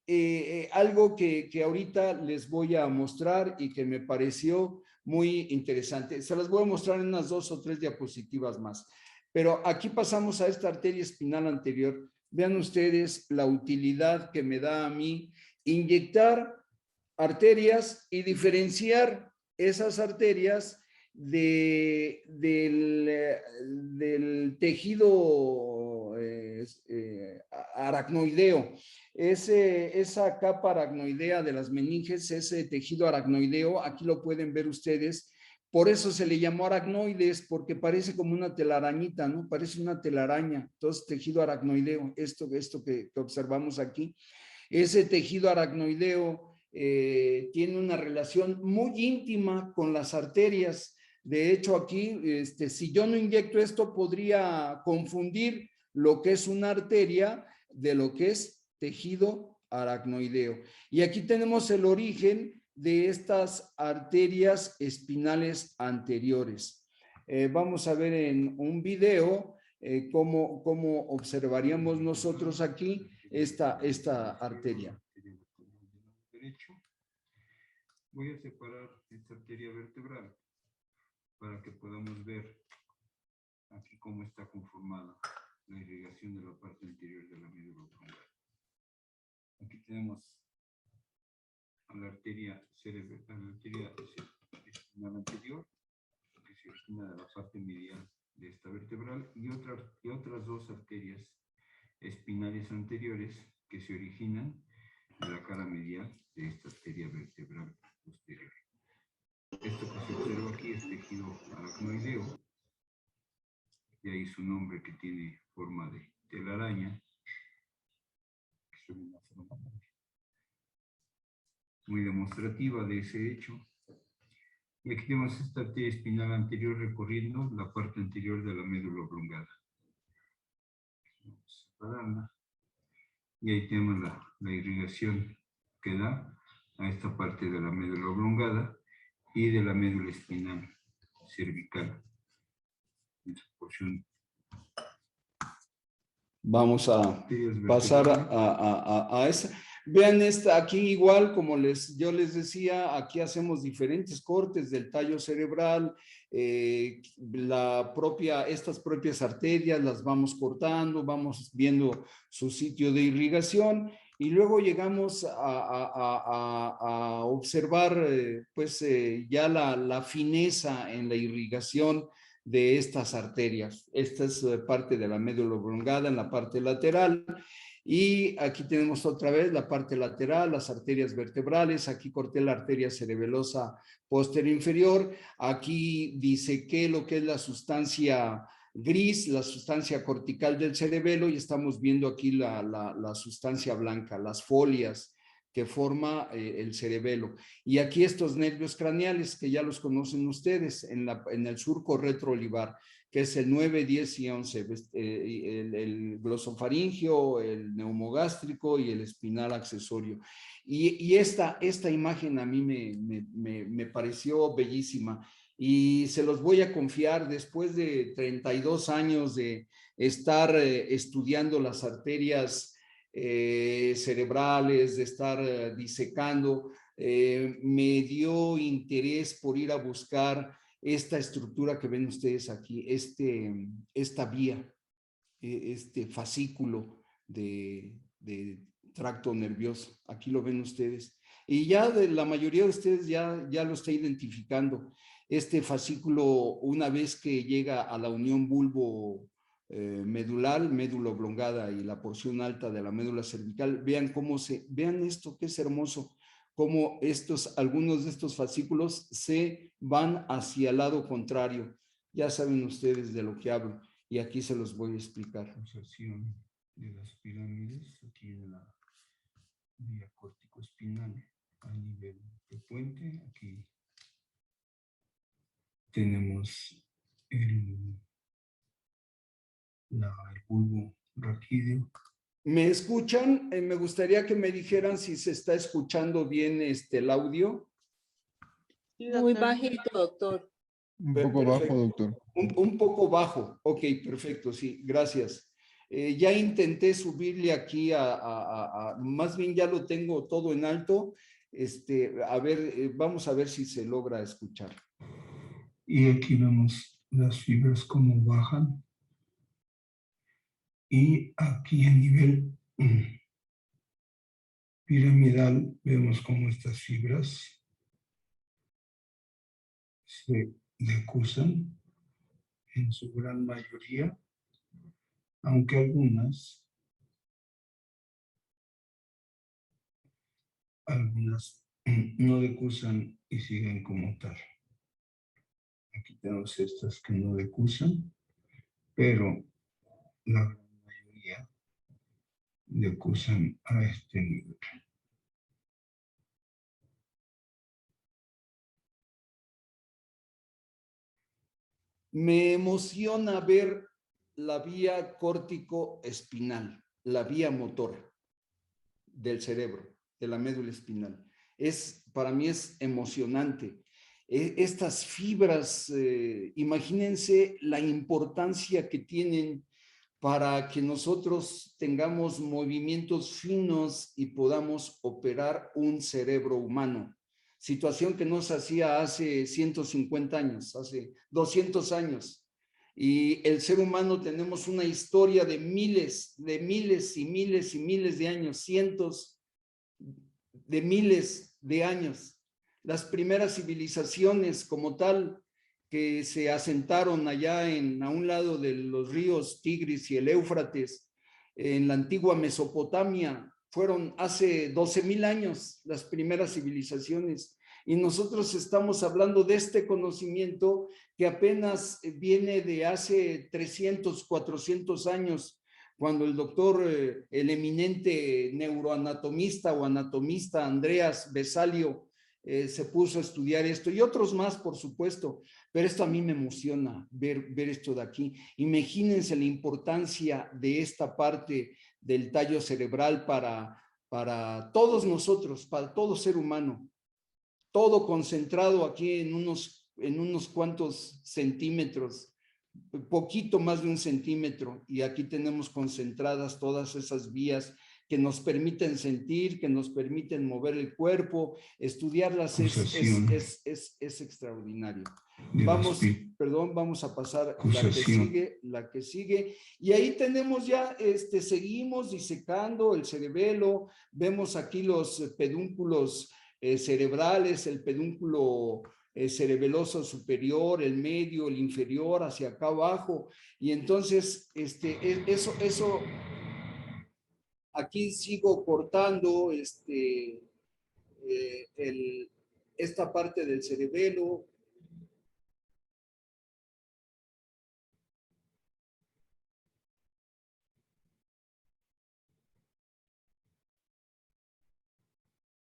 algo que ahorita les voy a mostrar y que me pareció muy interesante. Se las voy a mostrar en unas 2 o 3 diapositivas más. Pero aquí pasamos a esta arteria espinal anterior. Vean ustedes la utilidad que me da a mí inyectar arterias y diferenciar esas arterias del tejido aracnoideo. Esa capa aracnoidea de las meninges, ese tejido aracnoideo, aquí lo pueden ver ustedes. Por eso se le llamó aracnoides, porque parece como una telarañita, ¿no? Parece una telaraña. Entonces, tejido aracnoideo, esto que observamos aquí. Ese tejido aracnoideo tiene una relación muy íntima con las arterias. De hecho, aquí, si yo no inyecto esto, podría confundir lo que es una arteria de lo que es tejido aracnoideo. Y aquí tenemos el origen de estas arterias espinales anteriores. Vamos a ver en un video cómo observaríamos nosotros aquí esta arteria. voy a separar esta arteria vertebral para que podamos ver aquí cómo está conformada la irrigación de la parte anterior de la médula oblongada. Aquí tenemos a la arteria espinal anterior, que se origina de la parte medial de esta vertebral, y otras dos arterias espinales anteriores que se originan de la cara medial de esta arteria vertebral posterior. Esto que se observa aquí es tejido aracnoideo, de ahí su nombre, que tiene forma de telaraña, que es una forma muy demostrativa de ese hecho. Y aquí tenemos esta arteria espinal anterior recorriendo la parte anterior de la médula oblongada. Vamos a separarla. Y ahí tenemos la irrigación que da a esta parte de la médula oblongada y de la médula espinal cervical. Esa porción. Vamos a pasar a esa. Vean esta, aquí igual, como yo les decía, aquí hacemos diferentes cortes del tallo cerebral, estas propias arterias las vamos cortando, vamos viendo su sitio de irrigación y luego llegamos a observar ya la fineza en la irrigación de estas arterias. Esta es parte de la médula oblongada en la parte lateral. Y aquí tenemos otra vez la parte lateral, las arterias vertebrales. Aquí corté la arteria cerebelosa posterior inferior. Aquí disequé lo que es la sustancia gris, la sustancia cortical del cerebelo, y estamos viendo aquí la sustancia blanca, las folias que forma el cerebelo. Y aquí estos nervios craneales que ya los conocen ustedes en el surco retroolivar, que es el 9, 10 y 11, el glosofaringio, el neumogástrico y el espinal accesorio. Y esta imagen a mí me pareció bellísima y se los voy a confiar después de 32 años de estar estudiando las arterias cerebrales, de estar disecando, me dio interés por ir a buscar esta estructura que ven ustedes aquí, esta vía, este fascículo de tracto nervioso. Aquí lo ven ustedes. Y ya la mayoría de ustedes ya lo está identificando. Este fascículo, una vez que llega a la unión bulbo medular, médula oblongada y la porción alta de la médula cervical, vean vean esto que es hermoso, cómo algunos de estos fascículos se van hacia el lado contrario. Ya saben ustedes de lo que hablo y aquí se los voy a explicar. Asociación de las pirámides aquí de la vía corticoespinal a nivel de puente. Aquí tenemos el bulbo raquídeo. ¿Me escuchan? Me gustaría que me dijeran si se está escuchando bien el audio. Muy bajito, doctor. Un poco bajo, doctor. Un poco bajo. Ok, perfecto, sí, gracias. Ya intenté subirle aquí más bien ya lo tengo todo en alto. A ver, vamos a ver si se logra escuchar. Y aquí vemos las fibras como bajan. Y aquí a nivel piramidal vemos cómo estas fibras se decusan en su gran mayoría, aunque algunas no decusan y siguen como tal. Aquí tenemos estas que no decusan, pero la gran mayoría decusan a este nivel. Me emociona ver la vía córtico-espinal, la vía motora del cerebro, de la médula espinal. Para mí es emocionante. Estas fibras, imagínense la importancia que tienen para que nosotros tengamos movimientos finos y podamos operar un cerebro humano. situación que no se hacía hace 150 años, hace 200 años. Y el ser humano tenemos una historia de miles y miles y miles de años, cientos de miles de años. Las primeras civilizaciones como tal que se asentaron allá a un lado de los ríos Tigris y el Éufrates, en la antigua Mesopotamia, fueron hace 12,000 años las primeras civilizaciones. Y nosotros estamos hablando de este conocimiento que apenas viene de hace 300, 400 años, cuando el doctor, el eminente neuroanatomista o anatomista Andreas Vesalio se puso a estudiar esto, y otros más, por supuesto, pero esto a mí me emociona, ver esto de aquí. Imagínense la importancia de esta parte del tallo cerebral para todos nosotros, para todo ser humano, todo concentrado aquí en unos cuantos centímetros, poquito más de 1 centímetro, y aquí tenemos concentradas todas esas vías que nos permiten sentir, que nos permiten mover el cuerpo. Estudiarlas es extraordinario. Vamos a pasar la que sigue, y ahí tenemos ya, seguimos disecando el cerebelo, vemos aquí los pedúnculos cerebrales, el pedúnculo cerebeloso superior, el medio, el inferior, hacia acá abajo, y entonces eso aquí sigo cortando esta parte del cerebelo.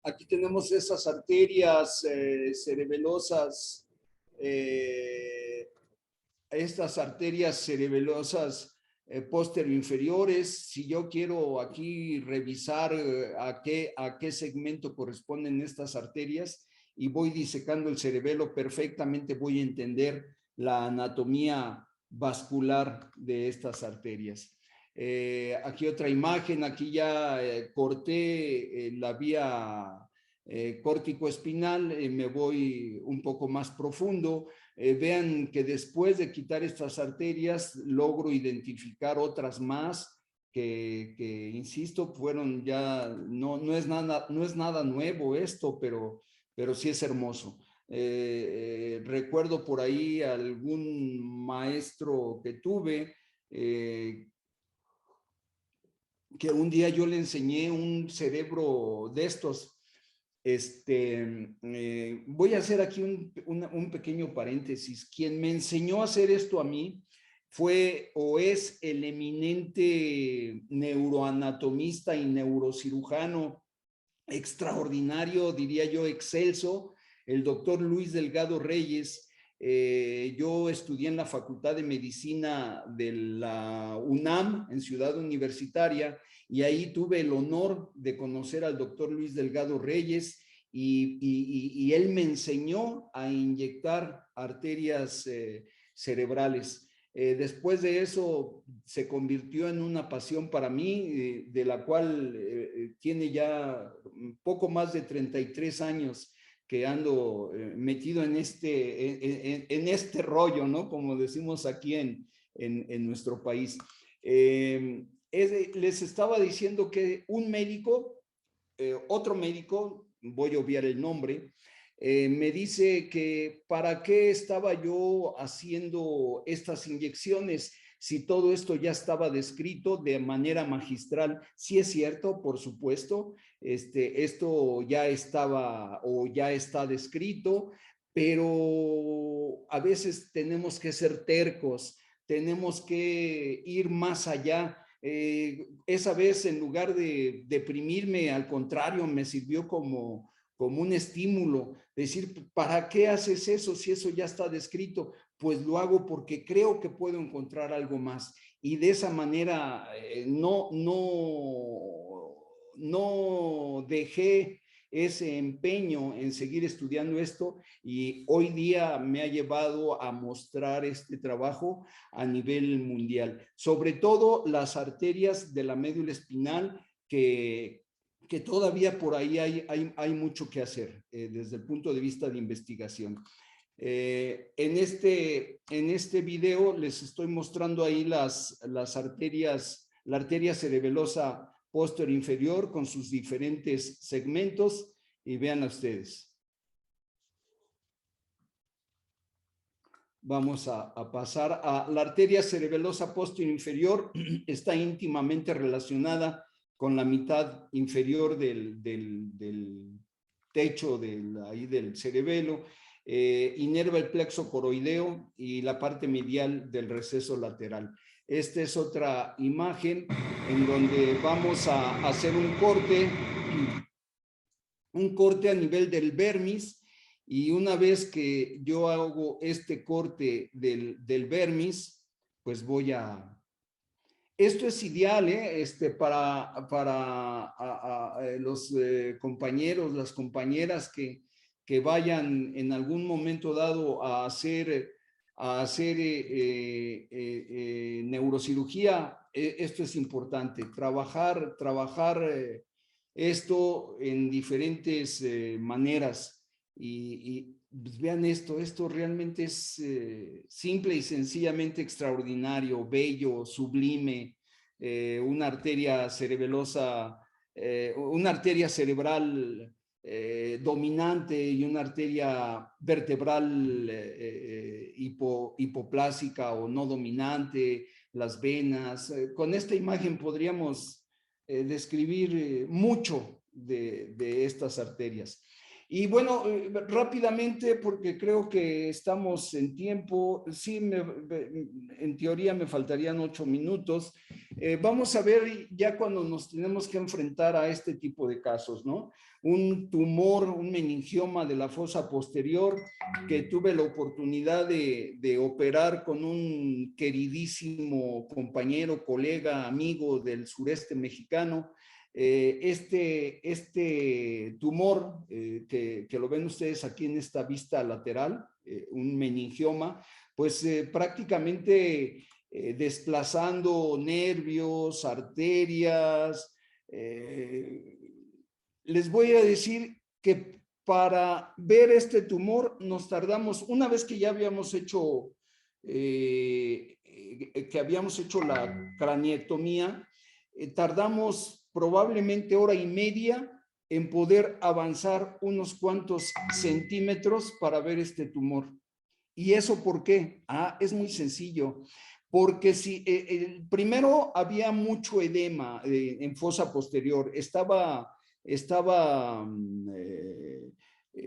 Aquí tenemos esas arterias cerebelosas, estas arterias cerebelosas posterior-inferiores. Si yo quiero aquí revisar a qué segmento corresponden estas arterias y voy disecando el cerebelo perfectamente, voy a entender la anatomía vascular de estas arterias. Aquí otra imagen, aquí ya corté la vía córtico-espinal, me voy un poco más profundo. Vean que después de quitar estas arterias logro identificar otras más que insisto, fueron ya, no es nada nuevo esto, pero sí es hermoso. Recuerdo por ahí algún maestro que tuve que un día yo le enseñé un cerebro de estos. Voy a hacer aquí un pequeño paréntesis. Quien me enseñó a hacer esto a mí fue o es el eminente neuroanatomista y neurocirujano extraordinario, diría yo, excelso, el doctor Luis Delgado Reyes. Yo estudié en la Facultad de Medicina de la UNAM, en Ciudad Universitaria, y ahí tuve el honor de conocer al doctor Luis Delgado Reyes, y él me enseñó a inyectar arterias cerebrales. Después de eso se convirtió en una pasión para mí, de la cual tiene ya poco más de 33 años que ando metido en este rollo, ¿no? Como decimos aquí en nuestro país. Les estaba diciendo que un médico, otro médico, voy a obviar el nombre, me dice que para qué estaba yo haciendo estas inyecciones si todo esto ya estaba descrito de manera magistral. Sí es cierto, por supuesto, esto ya estaba o ya está descrito, pero a veces tenemos que ser tercos, tenemos que ir más allá. Esa vez, en lugar de deprimirme, al contrario, me sirvió como un estímulo, decir, ¿para qué haces eso si eso ya está descrito? Pues lo hago porque creo que puedo encontrar algo más, y de esa manera no dejé ese empeño en seguir estudiando esto, y hoy día me ha llevado a mostrar este trabajo a nivel mundial, sobre todo las arterias de la médula espinal que que todavía por ahí hay mucho que hacer desde el punto de vista de investigación. En este video les estoy mostrando ahí las arterias, la arteria cerebelosa posterior inferior con sus diferentes segmentos, y vean a ustedes. Vamos a pasar a la arteria cerebelosa posterior inferior. Está íntimamente relacionada con la mitad inferior del techo del cerebelo. Inerva el plexo coroideo y la parte medial del receso lateral. Esta es otra imagen en donde vamos a hacer un corte a nivel del vermis, y una vez que yo hago este corte del vermis, pues voy a... Esto es ideal para los compañeros, las compañeras que vayan en algún momento dado a hacer neurocirugía. Esto es importante, trabajar esto en diferentes maneras. Y pues vean esto realmente es simple y sencillamente extraordinario, bello, sublime. Una arteria cerebelosa, una arteria cerebral dominante y una arteria vertebral hipoplásica o no dominante, las venas. Con esta imagen podríamos describir mucho de estas arterias. Y bueno, rápidamente, porque creo que estamos en tiempo, sí, en teoría me faltarían 8 minutos. Vamos a ver ya cuando nos tenemos que enfrentar a este tipo de casos, ¿no? Un tumor, un meningioma de la fosa posterior, que tuve la oportunidad de operar con un queridísimo compañero, colega, amigo del sureste mexicano. Este tumor que lo ven ustedes aquí en esta vista lateral, un meningioma, pues prácticamente desplazando nervios, arterias. Les voy a decir que para ver este tumor nos tardamos, una vez que ya habíamos hecho la craniectomía, tardamos probablemente 1 hora y media en poder avanzar unos cuantos centímetros para ver este tumor. ¿Y eso por qué? Es muy sencillo. Porque si primero había mucho edema en fosa posterior, estaba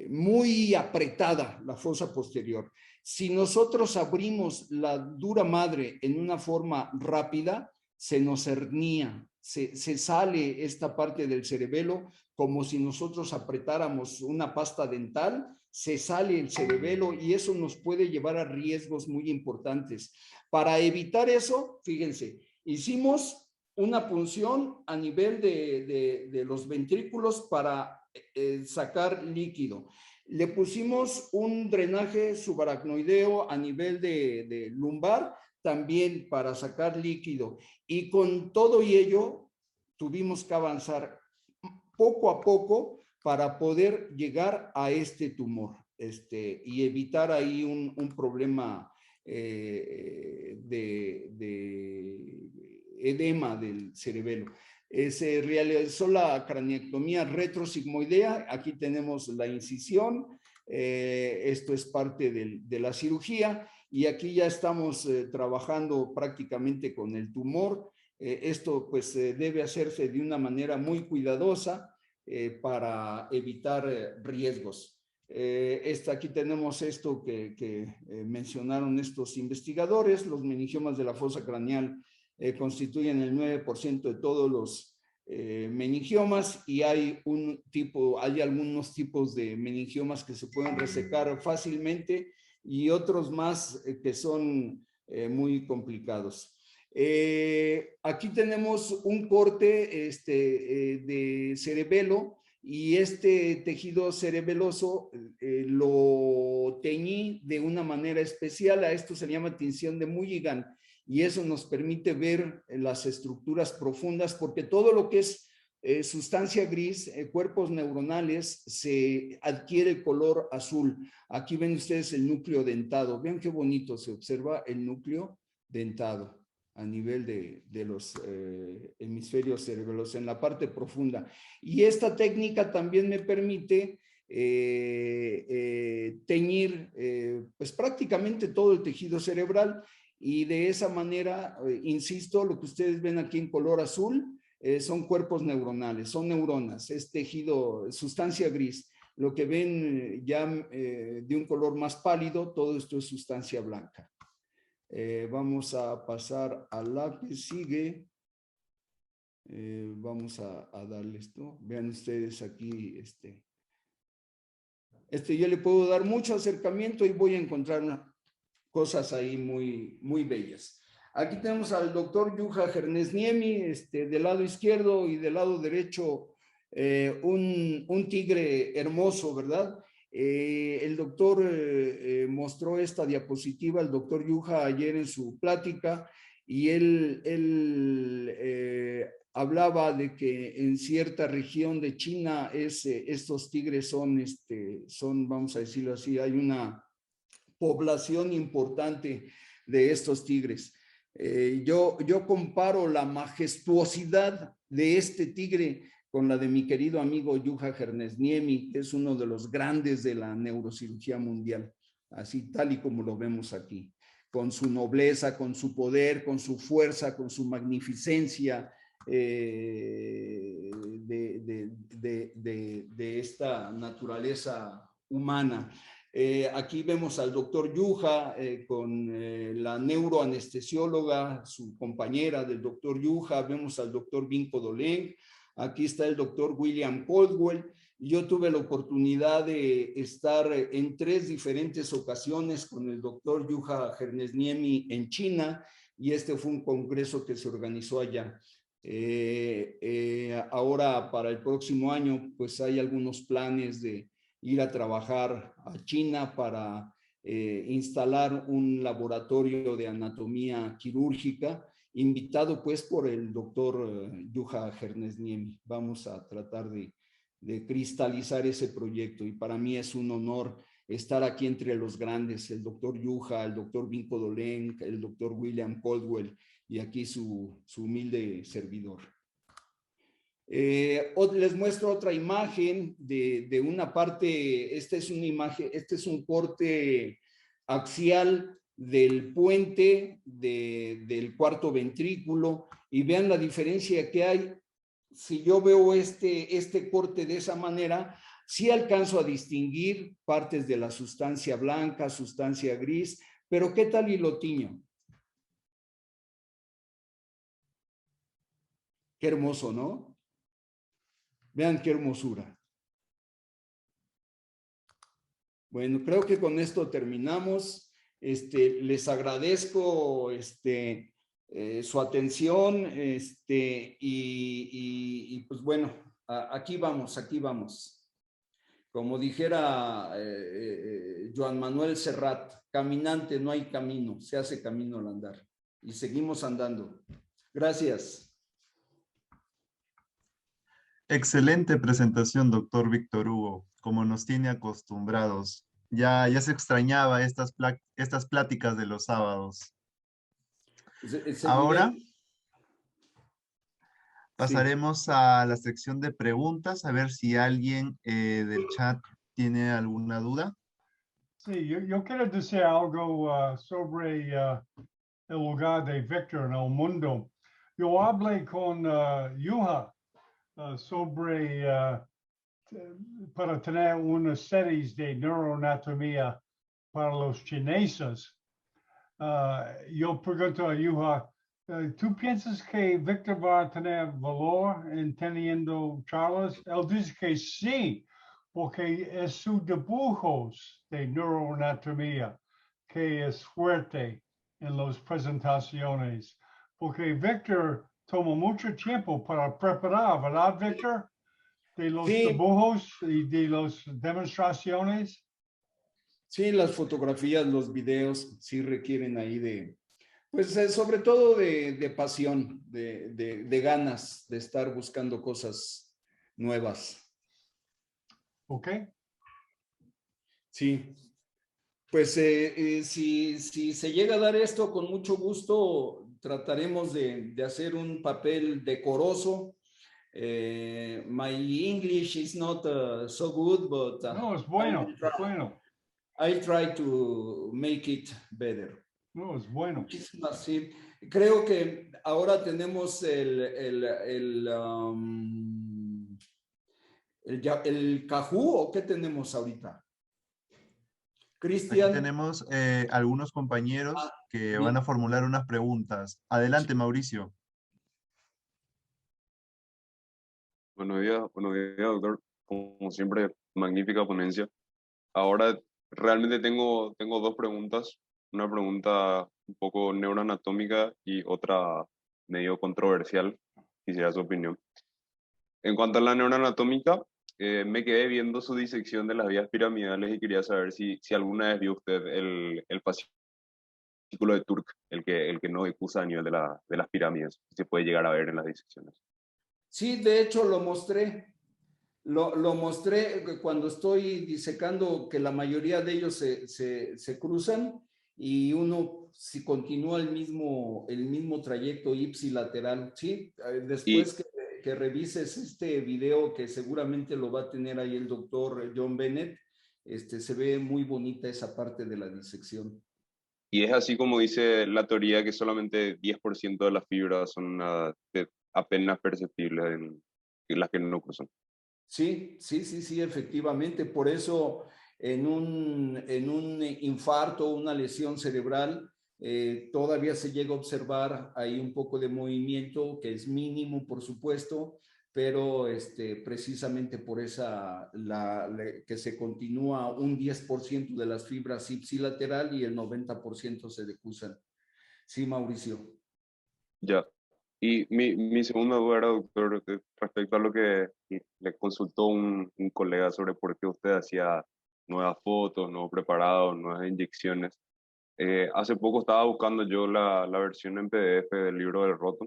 muy apretada la fosa posterior. Si nosotros abrimos la dura madre en una forma rápida, se nos hernía, se sale esta parte del cerebelo como si nosotros apretáramos una pasta dental, se sale el cerebelo y eso nos puede llevar a riesgos muy importantes. Para evitar eso, fíjense, hicimos una punción a nivel de los ventrículos para sacar líquido. Le pusimos un drenaje subaracnoideo a nivel de lumbar, también para sacar líquido. Y con todo y ello, tuvimos que avanzar poco a poco para poder llegar a este tumor y evitar ahí un problema de edema del cerebelo. Se realizó la craniectomía retrosigmoidea. Aquí tenemos la incisión. Esto es parte de la cirugía. Y aquí ya estamos trabajando prácticamente con el tumor. Esto pues debe hacerse de una manera muy cuidadosa para evitar riesgos. Aquí tenemos esto que mencionaron estos investigadores. Los meningiomas de la fosa craneal constituyen el 9% de todos los meningiomas, y hay algunos tipos de meningiomas que se pueden resecar fácilmente y otros más que son muy complicados. Aquí tenemos un corte de cerebelo, y este tejido cerebeloso lo teñí de una manera especial. A esto se llama tinción de Mulligan, y eso nos permite ver las estructuras profundas, porque todo lo que es sustancia gris, cuerpos neuronales, se adquiere el color azul. Aquí ven ustedes el núcleo dentado. Vean qué bonito se observa el núcleo dentado a nivel de los hemisferios cerebrales en la parte profunda. Y esta técnica también me permite teñir pues prácticamente todo el tejido cerebral, y de esa manera, insisto, lo que ustedes ven aquí en color azul son cuerpos neuronales, son neuronas, es tejido, sustancia gris. Lo que ven ya de un color más pálido, todo esto es sustancia blanca. Vamos a pasar a la que sigue. Vamos a darle esto. Vean ustedes aquí, yo le puedo dar mucho acercamiento y voy a encontrar cosas ahí muy, muy bellas. Aquí tenemos al doctor Juha Hernesniemi, del lado izquierdo, y del lado derecho un tigre hermoso, ¿verdad? El doctor mostró esta diapositiva, el doctor Juha, ayer en su plática, y él hablaba de que en cierta región de China estos tigres son, vamos a decirlo así, hay una población importante de estos tigres. Yo comparo la majestuosidad de este tigre con la de mi querido amigo Juha Hernesniemi, que es uno de los grandes de la neurocirugía mundial, así tal y como lo vemos aquí, con su nobleza, con su poder, con su fuerza, con su magnificencia de esta naturaleza humana. Aquí vemos al doctor Juha con la neuroanestesióloga, su compañera del doctor Juha. Vemos al doctor Vinko Doleng. Aquí está el doctor William Caldwell. Yo tuve la oportunidad de estar en 3 diferentes ocasiones con el doctor Juha Hernesniemi en China, y este fue un congreso que se organizó allá. Ahora para el próximo año pues hay algunos planes de ir a trabajar a China para instalar un laboratorio de anatomía quirúrgica, invitado pues por el doctor Juha Hernesniemi. Vamos a tratar de cristalizar ese proyecto, y para mí es un honor estar aquí entre los grandes, el doctor Juha, el doctor Vinko Doleng, el doctor William Caldwell, y aquí su humilde servidor. Les muestro otra imagen de una parte. Esta es una imagen, este es un corte axial del puente del cuarto ventrículo, y vean la diferencia que hay. Si yo veo este corte de esa manera, sí alcanzo a distinguir partes de la sustancia blanca, sustancia gris, pero ¿qué tal y lo tiño? Qué hermoso, ¿no? Vean qué hermosura. Bueno, creo que con esto terminamos. Les agradezco su atención, y pues bueno, aquí vamos, aquí vamos. Como dijera Joan Manuel Serrat, caminante no hay camino, se hace camino al andar. Y seguimos andando. Gracias. Excelente presentación, doctor Víctor Hugo, como nos tiene acostumbrados. Ya se extrañaba estas pláticas de los sábados. Ahora pasaremos a la sección de preguntas, a ver si alguien del chat tiene alguna duda. Sí, yo quiero decir algo sobre el lugar de Víctor en el mundo. Yo hablé con Juha sobre para tener una serie de neuroanatomía para los chineses. Yo pregunto a Juha, ¿tú piensas que Víctor va a tener valor en teniendo charlas? Él dice que sí, porque es sus dibujos de neuroanatomía que es fuerte en las presentaciones, porque Víctor toma mucho tiempo para preparar, ¿verdad, Víctor? De los dibujos y de las demostraciones. Sí, las fotografías, los videos sí requieren ahí de Pues sobre todo de pasión, de ganas de estar buscando cosas nuevas. ¿Ok? Sí. Pues si se llega a dar esto, con mucho gusto trataremos de hacer un papel decoroso. My English is not so good, but No, es bueno, es bueno. I'll try to make it better. No, es bueno. Muchísimas, sí. Creo que ahora tenemos el Cajú, ¿o qué tenemos ahorita? Aquí Cristian. tenemos algunos compañeros que bien. van a formular unas preguntas. Adelante, Mauricio. Buenos días, doctor. Como siempre, magnífica ponencia. Ahora realmente tengo dos preguntas. Una pregunta un poco neuroanatómica y otra medio controversial. Quisiera su opinión. En cuanto a la neuroanatómica, me quedé viendo su disección de las vías piramidales y quería saber si alguna vez vio usted el fascículo de Turk, el que nos acusa a nivel de las pirámides. Se puede llegar a ver en las disecciones. Sí, de hecho lo mostré. Lo mostré cuando estoy disecando que la mayoría de ellos se cruzan y uno si continúa el mismo trayecto ipsilateral. Sí, después que revises este video, que seguramente lo va a tener ahí el doctor John Bennett, se ve muy bonita esa parte de la disección. Y es así como dice la teoría, que solamente 10% de las fibras son apenas perceptibles en las que no cruzan. Sí, efectivamente. Por eso en un infarto o una lesión cerebral todavía se llega a observar ahí un poco de movimiento, que es mínimo, por supuesto, pero precisamente por que se continúa un 10% de las fibras ipsilateral y el 90% se decusan. Sí, Mauricio. Ya. Y mi segunda duda era, doctor, respecto a lo que le consultó un colega sobre por qué usted hacía nuevas fotos, nuevos preparados, nuevas inyecciones. Hace poco estaba buscando yo la versión en PDF del libro del Roto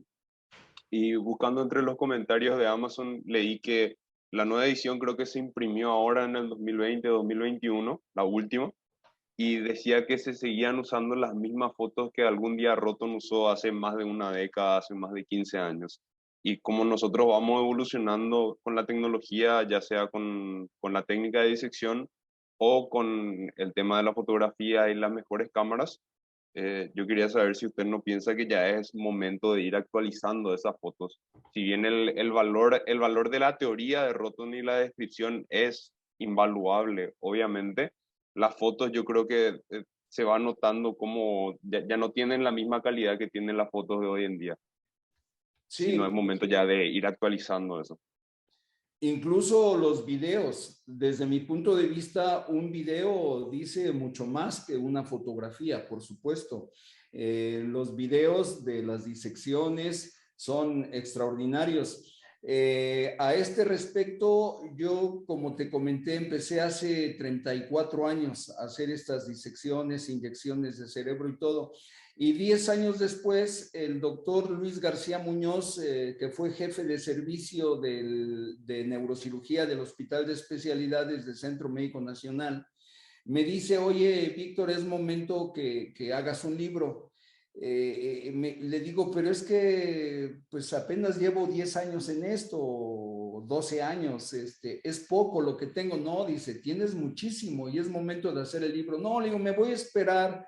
y buscando entre los comentarios de Amazon leí que la nueva edición creo que se imprimió ahora en el 2020-2021, la última, y decía que se seguían usando las mismas fotos que algún día Roton usó hace más de una década, hace más de 15 años. Y como nosotros vamos evolucionando con la tecnología, ya sea con la técnica de disección o con el tema de la fotografía y las mejores cámaras, yo quería saber si usted no piensa que ya es momento de ir actualizando esas fotos. Si bien el valor de la teoría de Roton y la descripción es invaluable, obviamente, las fotos yo creo que se va notando como ya no tienen la misma calidad que tienen las fotos de hoy en día. Sí. Si no es momento ya de ir actualizando eso. Incluso los videos, desde mi punto de vista, un video dice mucho más que una fotografía, por supuesto. Los videos de las disecciones son extraordinarios. A este respecto, yo, como te comenté, empecé hace 34 años a hacer estas disecciones, inyecciones de cerebro y todo. Y 10 años después, el doctor Luis García Muñoz, que fue jefe de servicio de neurocirugía del Hospital de Especialidades del Centro Médico Nacional, me dice, oye, Víctor, es momento que hagas un libro. Le digo, pero es que pues apenas llevo 10 años en esto, 12 años, es poco lo que tengo. No, dice, tienes muchísimo y es momento de hacer el libro. No, le digo, me voy a esperar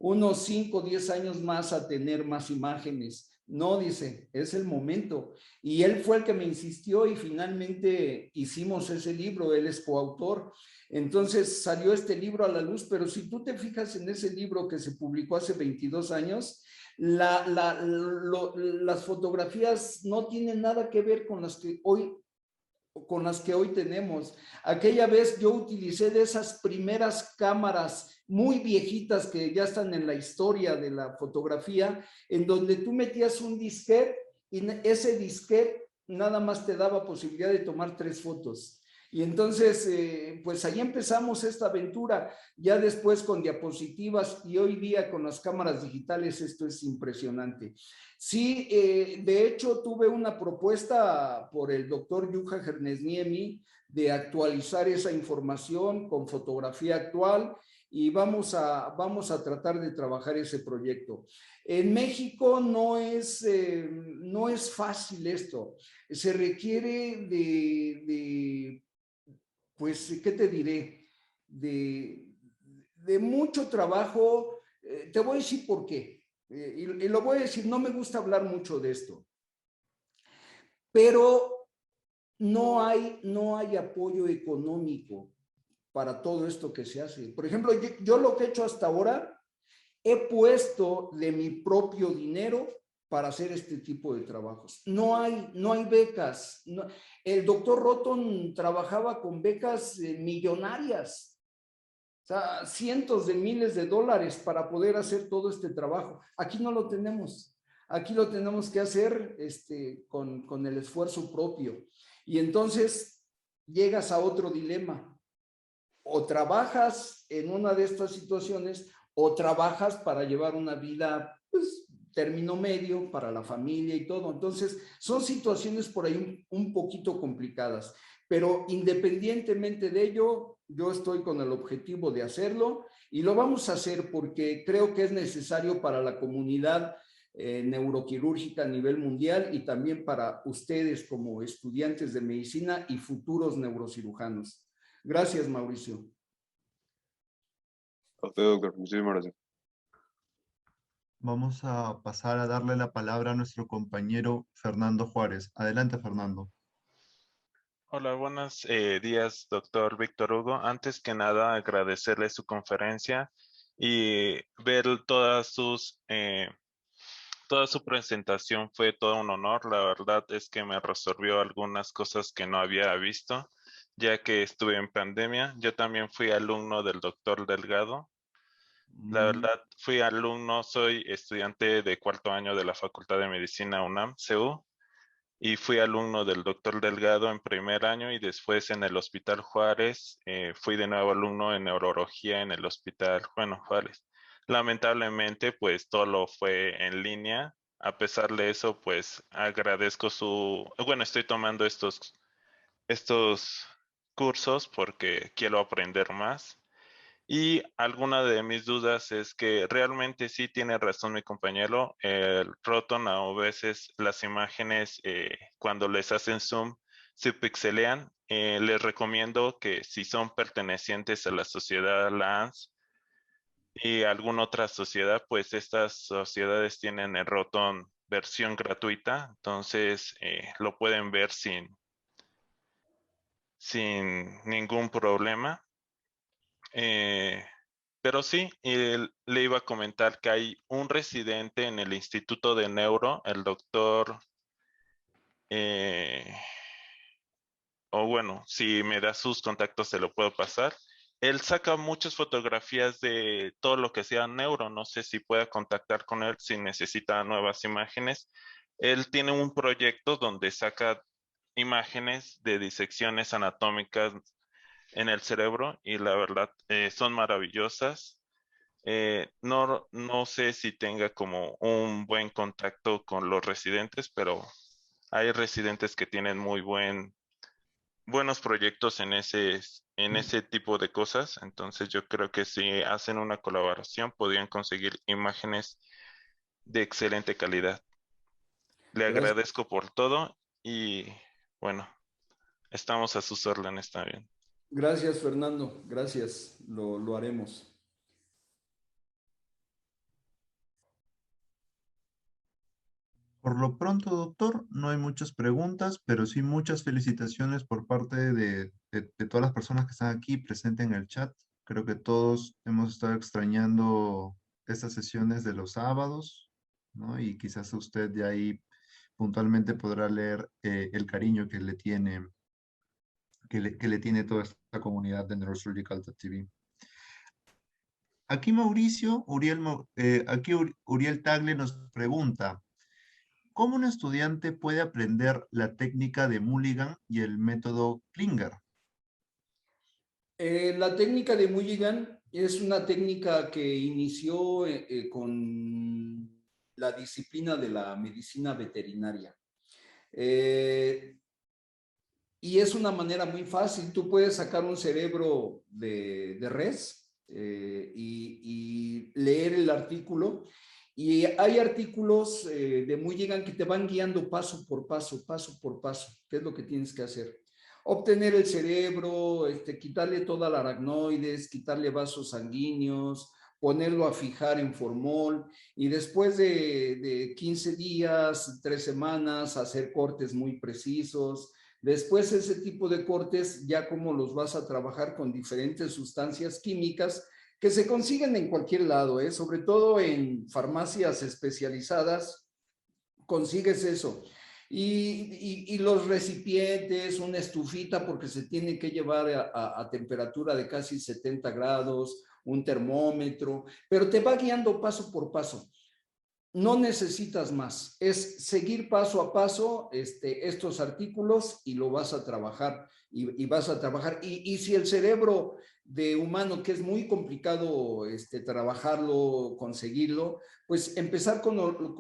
unos 5 o 10 años más a tener más imágenes. No, dice, es el momento. Y él fue el que me insistió y finalmente hicimos ese libro, él es coautor. Entonces salió este libro a la luz, pero si tú te fijas en ese libro que se publicó hace 22 años, las fotografías no tienen nada que ver con las que hoy tenemos. Aquella vez yo utilicé de esas primeras cámaras muy viejitas que ya están en la historia de la fotografía, en donde tú metías un disquete y ese disquete nada más te daba posibilidad de tomar 3 fotos. Y entonces, pues ahí empezamos esta aventura, ya después con diapositivas y hoy día con las cámaras digitales, esto es impresionante. Sí, de hecho tuve una propuesta por el doctor Yuja Hernesniemi de actualizar esa información con fotografía actual y vamos a tratar de trabajar ese proyecto. En México no es fácil esto, se requiere pues, ¿qué te diré? De mucho trabajo. Te voy a decir por qué. Y lo voy a decir, no me gusta hablar mucho de esto, pero no hay apoyo económico para todo esto que se hace. Por ejemplo, yo lo que he hecho hasta ahora, he puesto de mi propio dinero para hacer este tipo de trabajos. No hay becas. No. El doctor Roton trabajaba con becas millonarias, o sea, cientos de miles de dólares para poder hacer todo este trabajo. Aquí no lo tenemos. Aquí lo tenemos que hacer con el esfuerzo propio. Y entonces llegas a otro dilema. O trabajas en una de estas situaciones o trabajas para llevar una vida, pues, término medio para la familia y todo. Entonces, son situaciones por ahí un poquito complicadas, pero independientemente de ello, yo estoy con el objetivo de hacerlo y lo vamos a hacer porque creo que es necesario para la comunidad neuroquirúrgica a nivel mundial y también para ustedes como estudiantes de medicina y futuros neurocirujanos. Gracias, Mauricio. A usted, doctor. Muchísimas gracias. Vamos a pasar a darle la palabra a nuestro compañero Fernando Juárez. Adelante, Fernando. Hola, buenos días, doctor Víctor Hugo. Antes que nada, agradecerle su conferencia y ver toda su presentación fue todo un honor. La verdad es que me resolvió algunas cosas que no había visto, ya que estuve en pandemia. Yo también fui alumno del doctor Delgado. La verdad, soy estudiante de cuarto año de la Facultad de Medicina UNAM, CU. Y fui alumno del doctor Delgado en primer año y después en el Hospital Juárez. Fui de nuevo alumno en neurología en el Hospital Juárez. Lamentablemente, pues todo lo fue en línea. A pesar de eso, pues agradezco estoy tomando estos cursos porque quiero aprender más. Y alguna de mis dudas es que realmente sí tiene razón mi compañero, el Roton a veces las imágenes cuando les hacen zoom se pixelean. Les recomiendo que si son pertenecientes a la sociedad LANS y alguna otra sociedad, pues estas sociedades tienen el Roton versión gratuita, entonces lo pueden ver sin ningún problema. Pero sí, le iba a comentar que hay un residente en el Instituto de Neuro, el doctor, o bueno, si me da sus contactos se lo puedo pasar. Él saca muchas fotografías de todo lo que sea neuro, no sé si pueda contactar con él si necesita nuevas imágenes. Él tiene un proyecto donde saca imágenes de disecciones anatómicas en el cerebro y la verdad son maravillosas. No sé si tenga como un buen contacto con los residentes, pero hay residentes que tienen buenos proyectos en ese tipo de cosas. Entonces yo creo que si hacen una colaboración podrían conseguir imágenes de excelente calidad. Le Gracias. agradezco por todo y bueno, estamos a sus órdenes también. Gracias, Fernando. Gracias. Lo haremos. Por lo pronto, doctor, no hay muchas preguntas, pero sí muchas felicitaciones por parte de todas las personas que están aquí presentes en el chat. Creo que todos hemos estado extrañando estas sesiones de los sábados, ¿no? Y quizás usted de ahí puntualmente podrá leer el cariño que le tiene, que le tiene toda esta comunidad de Neurosurgical.tv. Aquí Uriel Tagle nos pregunta, ¿cómo un estudiante puede aprender la técnica de Mulligan y el método Klinger? La técnica de Mulligan es una técnica que inició con la disciplina de la medicina veterinaria. Y es una manera muy fácil. Tú puedes sacar un cerebro de res y leer el artículo. Y hay artículos de Mulligan que te van guiando paso por paso, qué es lo que tienes que hacer. Obtener el cerebro, quitarle toda la aracnoides, quitarle vasos sanguíneos, ponerlo a fijar en formol y después de 15 días, 3 semanas, hacer cortes muy precisos. Después ese tipo de cortes, ya como los vas a trabajar con diferentes sustancias químicas que se consiguen en cualquier lado, sobre todo en farmacias especializadas, consigues eso. Y los recipientes, una estufita, porque se tiene que llevar a temperatura de casi 70 grados, un termómetro, pero te va guiando paso por paso. No necesitas más, es seguir paso a paso estos artículos y lo vas a trabajar y vas a trabajar. Y si el cerebro de humano, que es muy complicado trabajarlo, conseguirlo, pues empezar con un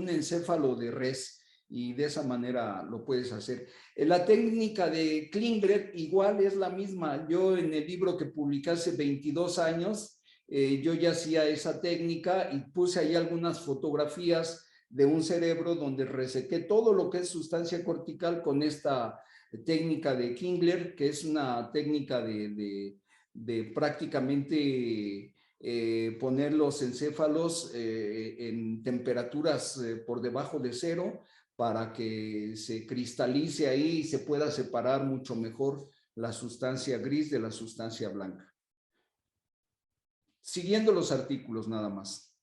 encéfalo de res y de esa manera lo puedes hacer. La técnica de Klingler igual es la misma. Yo en el libro que publiqué hace 22 años, yo ya hacía esa técnica y puse ahí algunas fotografías de un cerebro donde resequé todo lo que es sustancia cortical con esta técnica de Klingler, que es una técnica de prácticamente poner los encéfalos en temperaturas por debajo de 0 para que se cristalice ahí y se pueda separar mucho mejor la sustancia gris de la sustancia blanca. Siguiendo los artículos nada más.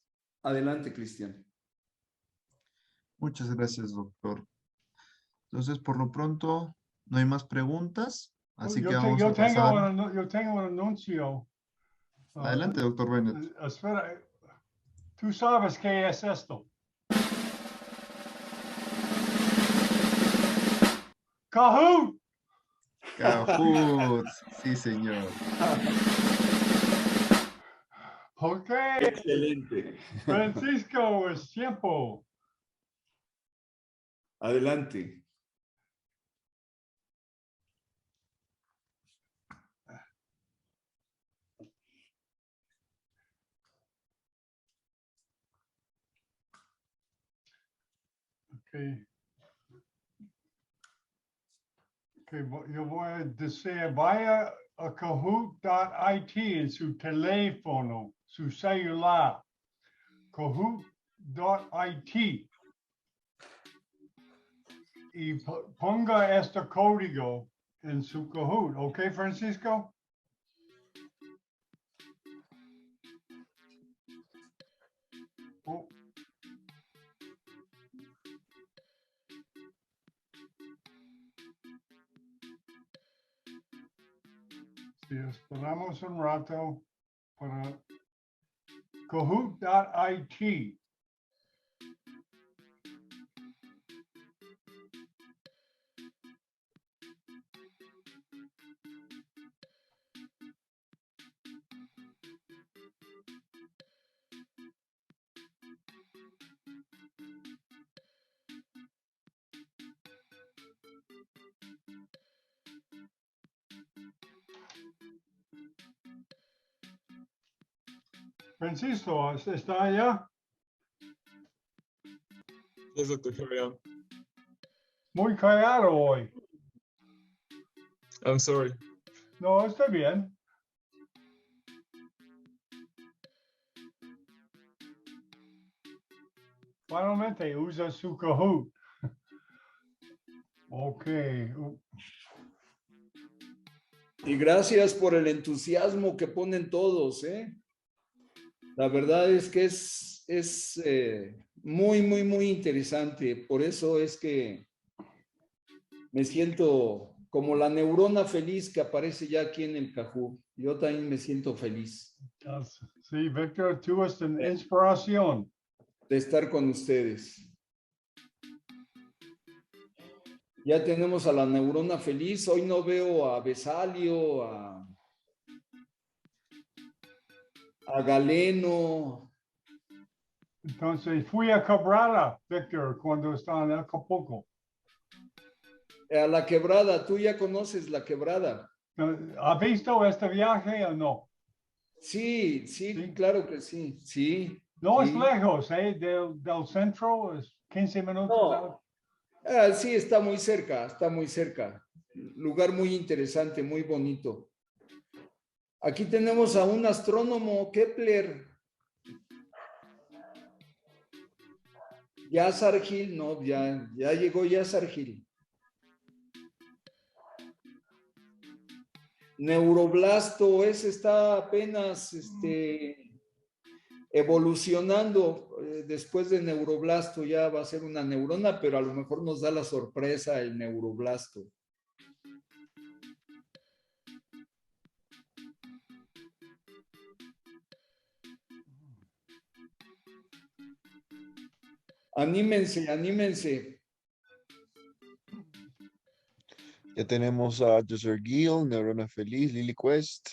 Adelante, Cristian. Muchas gracias, doctor. Entonces, por lo pronto, no hay más preguntas, así que vamos a pasar. Yo tengo un anuncio. Adelante, doctor Bennett. Espera, tú sabes qué es esto. Kahoot! Kahoot, sí, señor. Ok. Excelente. Francisco, es tiempo. Adelante. Okay. Yo voy a decir, vaya a kahoot.it en su teléfono, su celular. Kahoot.it. Y ponga este código en su Kahoot. ¿Ok, Francisco? Oh. Si esperamos un rato para Kahoot.it. Francisco, ¿está allá? Yes, Dr. Here I am. Muy callado hoy. I'm sorry. No, está bien. Finalmente usa su Kahoot. Ok. Y gracias por el entusiasmo que ponen todos, La verdad es que es muy, muy, muy interesante. Por eso es que me siento como la neurona feliz que aparece ya aquí en el Kahoot. Yo también me siento feliz. Sí, Víctor, tú eres una inspiración. De estar con ustedes. Ya tenemos a la neurona feliz. Hoy no veo a Besalio, a Galeno. Entonces fui a Cabrera, Víctor, cuando estaba en Acapulco. A la quebrada. Tú ya conoces la quebrada. ¿Ha visto este viaje o no? Sí, sí, Sí. claro que sí. Sí. No sí. es lejos, ¿eh? Del centro, es 15 minutos. No. Sí, está muy cerca, está muy cerca. Lugar muy interesante, muy bonito. Aquí tenemos a un astrónomo, Kepler. Yazar Gil, no, ya llegó Yazar Gil. Neuroblasto, ese está apenas evolucionando. Después de neuroblasto ya va a ser una neurona, pero a lo mejor nos da la sorpresa el neuroblasto. Anímense, anímense. Ya tenemos a Joseph Gill, Neurona Feliz, Lily Quest,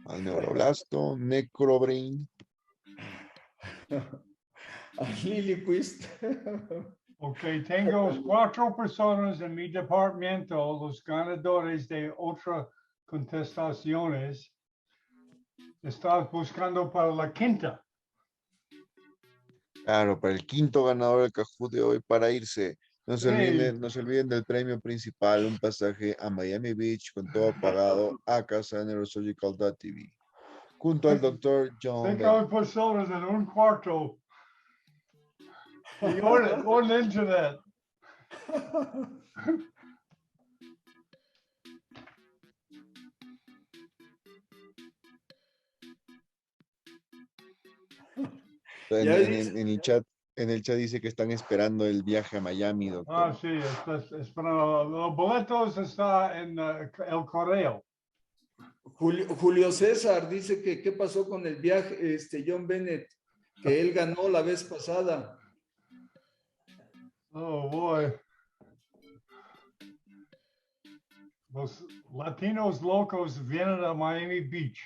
al Neuroblasto, Necrobrain. A Lily Quist. Ok, tengo 4 personas en mi departamento, los ganadores de otras contestaciones. Estás buscando para la quinta. Claro, para el quinto ganador del Kahoot de hoy para irse. No se olviden, Sí. no se olviden del premio principal, un pasaje a Miami Beach con todo pagado a casa de Neurosurgical.tv. Junto al Dr. John 5 Bennett. personas en un cuarto. Y un internet. En el chat dice que están esperando el viaje a Miami, doctor. Sí, los boletos está en el correo. Julio César dice que qué pasó con el viaje, John Bennett, que él ganó la vez pasada. Oh, boy. Los latinos locos vienen a Miami Beach.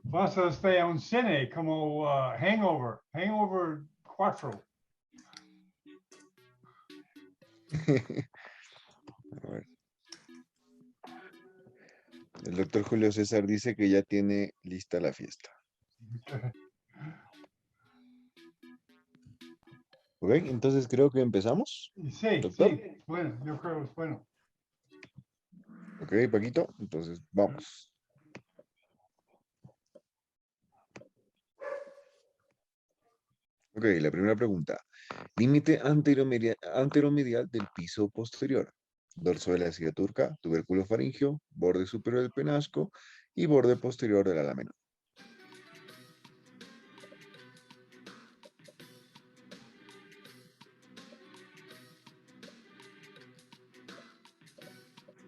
Vas a estar a un cine como Hangover 4. A ver. El doctor Julio César dice que ya tiene lista la fiesta. Ok, entonces creo que empezamos. Sí, ¿Doctor? sí, bueno, yo creo que es bueno. Ok, Paquito, entonces vamos. Ok, la primera pregunta. Límite anteromedial del piso posterior. Dorso de la silla turca, tubérculo faríngeo, borde superior del penasco y borde posterior del ala menor.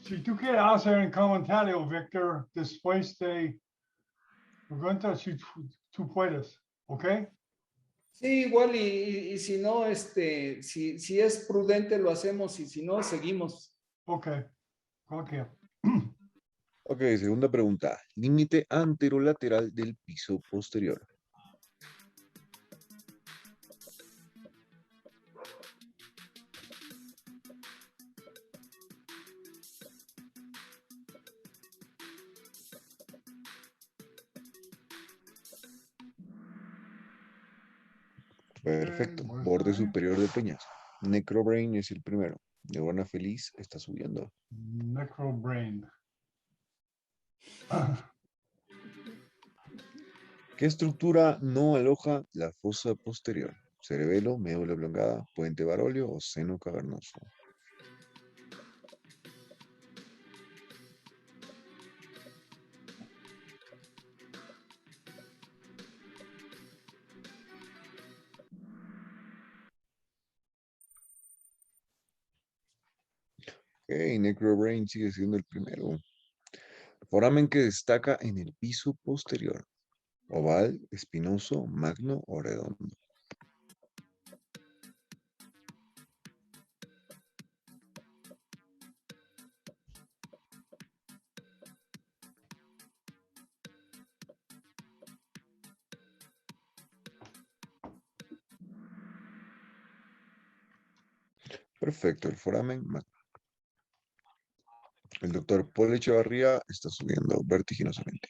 Si tú quieres hacer un comentario, Víctor, después de pregunta, si tú puedes, ¿ok? Sí, igual y si no, si es prudente lo hacemos y si no, seguimos. Ok, cualquier. Ok, segunda pregunta. Límite anterolateral del piso posterior. Perfecto. Borde superior del peñasco. Necrobrain es el primero. Neurona feliz está subiendo. Necrobrain. ¿Qué estructura no aloja la fosa posterior? Cerebelo, médula oblongada, puente baróleo o seno cavernoso. Ok, Necrobrain sigue siendo el primero. Foramen que destaca en el piso posterior. Oval, espinoso, magno o redondo. Perfecto, el foramen magno. El doctor Paul Echevarría está subiendo vertiginosamente.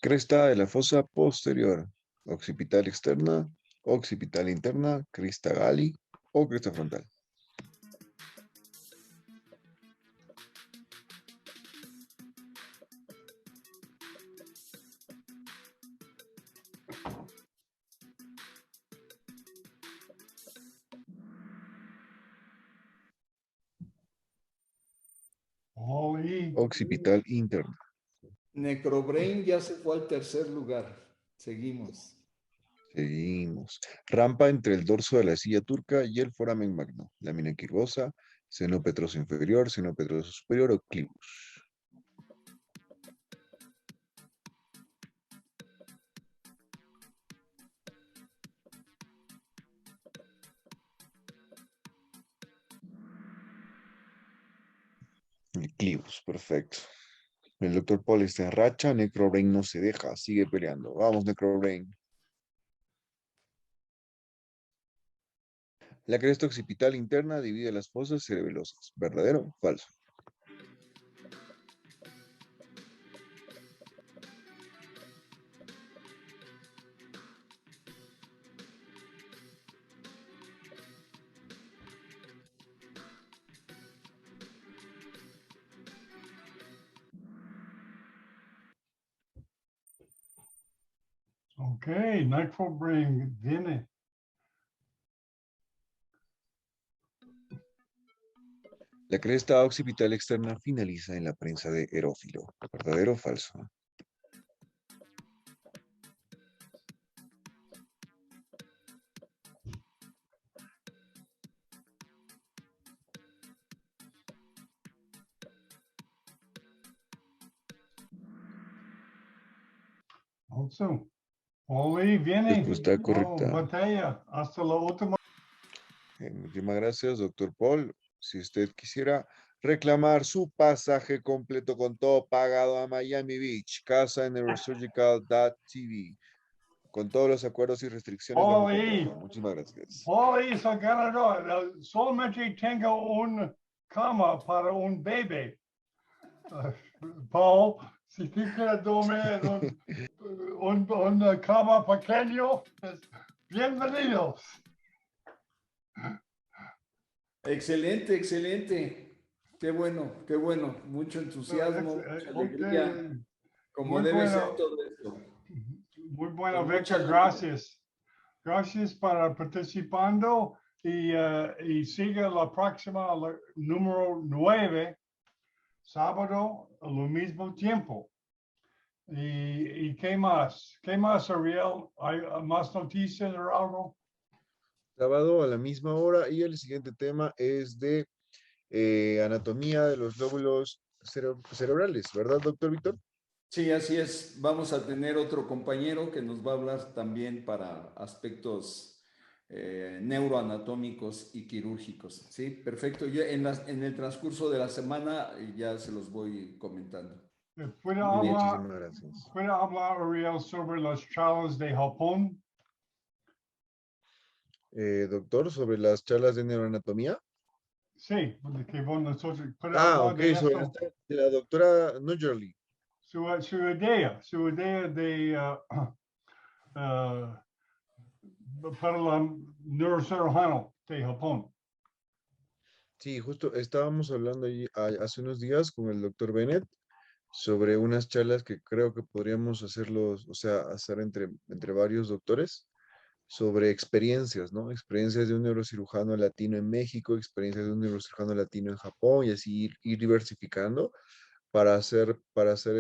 Cresta de la fosa posterior, occipital externa, occipital interna, cresta gali o cresta frontal. Occipital interna. Necrobrain ya se fue al tercer lugar. Seguimos. Seguimos. Rampa entre el dorso de la silla turca y el foramen magno. Lámina quirbosa, seno petroso inferior, seno petroso superior o clivus. El clivus, perfecto. El doctor Paul está en racha, Necrobrain no se deja, sigue peleando. Vamos, Necrobrain. La cresta occipital interna divide las fosas cerebelosas. ¿Verdadero o falso? Ok, Necrobrain viene. La cresta occipital externa finaliza en la prensa de erófilo. ¿Verdadero o falso? Also, Oli viene. Respuesta correcta. Batalla hasta la última. Muchísimas gracias, doctor Paul. Si usted quisiera reclamar su pasaje completo con todo pagado a Miami Beach, casa en neurosurgical.tv, con todos los acuerdos y restricciones bajo contrato. Muchísimas gracias. Oli es el ganador. Solamente tengo un cama para un bebé. Paul, si tú quieres dormir en una cama pequeño, bienvenidos. Excelente, excelente. Qué bueno, qué bueno. Mucho entusiasmo, mucha alegría. Como Muy debe bueno. ser todo esto. Muy bueno, Con Víctor, mucha- gracias. Gracias para participando y sigue la próxima, número 9, sábado, al mismo tiempo. ¿Y qué más? ¿Qué más, Ariel? ¿Hay más noticias o algo? Sábado a la misma hora y el siguiente tema es de anatomía de los lóbulos cerebrales, ¿verdad, doctor Víctor? Sí, así es. Vamos a tener otro compañero que nos va a hablar también para aspectos neuroanatómicos y quirúrgicos. Sí, perfecto. Yo en el transcurso de la semana ya se los voy comentando. ¿Puede Muchísimas gracias. hablar, Ariel, sobre las charlas de Japón? Doctor, sobre las charlas de neuroanatomía. Sí, que nosotros puede Ah, hablar ok, de sobre esto. de la doctora Nujerli. Su idea de para la neurocirujano de Japón. Sí, justo estábamos hablando allí hace unos días con el doctor Bennett sobre unas charlas que creo que podríamos hacerlos, o sea, hacer entre varios doctores sobre experiencias, ¿no? Experiencias de un neurocirujano latino en México, experiencias de un neurocirujano latino en Japón y así ir diversificando para hacer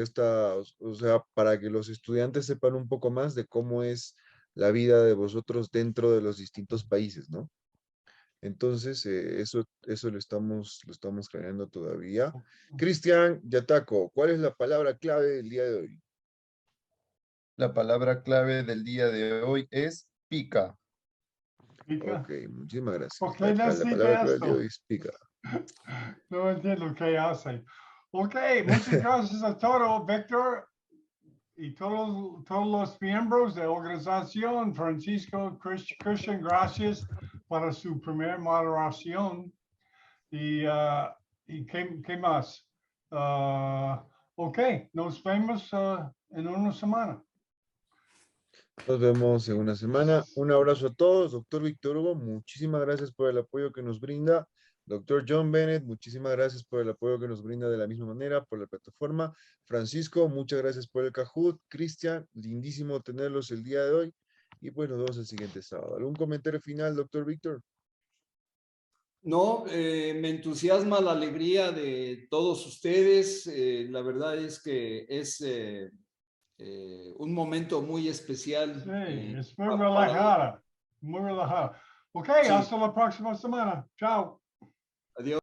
esta, o sea, para que los estudiantes sepan un poco más de cómo es la vida de vosotros dentro de los distintos países, ¿no? Entonces, eso lo estamos creando todavía. Cristian Yataco, ¿cuál es la palabra clave del día de hoy? La palabra clave del día de hoy es pica. ¿Pica? Ok, muchísimas gracias. ¿Por qué La necesita palabra clave del día de esto? hoy es pica. No entiendo qué hace. Ok, muchas gracias a todos, Víctor, y todos los miembros de la organización. Francisco, Christian, gracias para su primer moderación. ¿Y qué más? Ok, nos vemos en una semana. Nos vemos en una semana. Un abrazo a todos. Doctor Víctor Hugo, muchísimas gracias por el apoyo que nos brinda. Doctor John Bennett, muchísimas gracias por el apoyo que nos brinda de la misma manera por la plataforma. Francisco, muchas gracias por el Kahoot. Cristian, lindísimo tenerlos el día de hoy. Y pues nos vemos el siguiente sábado. ¿Algún comentario final, doctor Víctor? No, me entusiasma la alegría de todos ustedes. La verdad es que es un momento muy especial. Sí, es muy para- relajada, muy relajada. Ok, Sí. hasta la próxima semana. Chao. Adiós.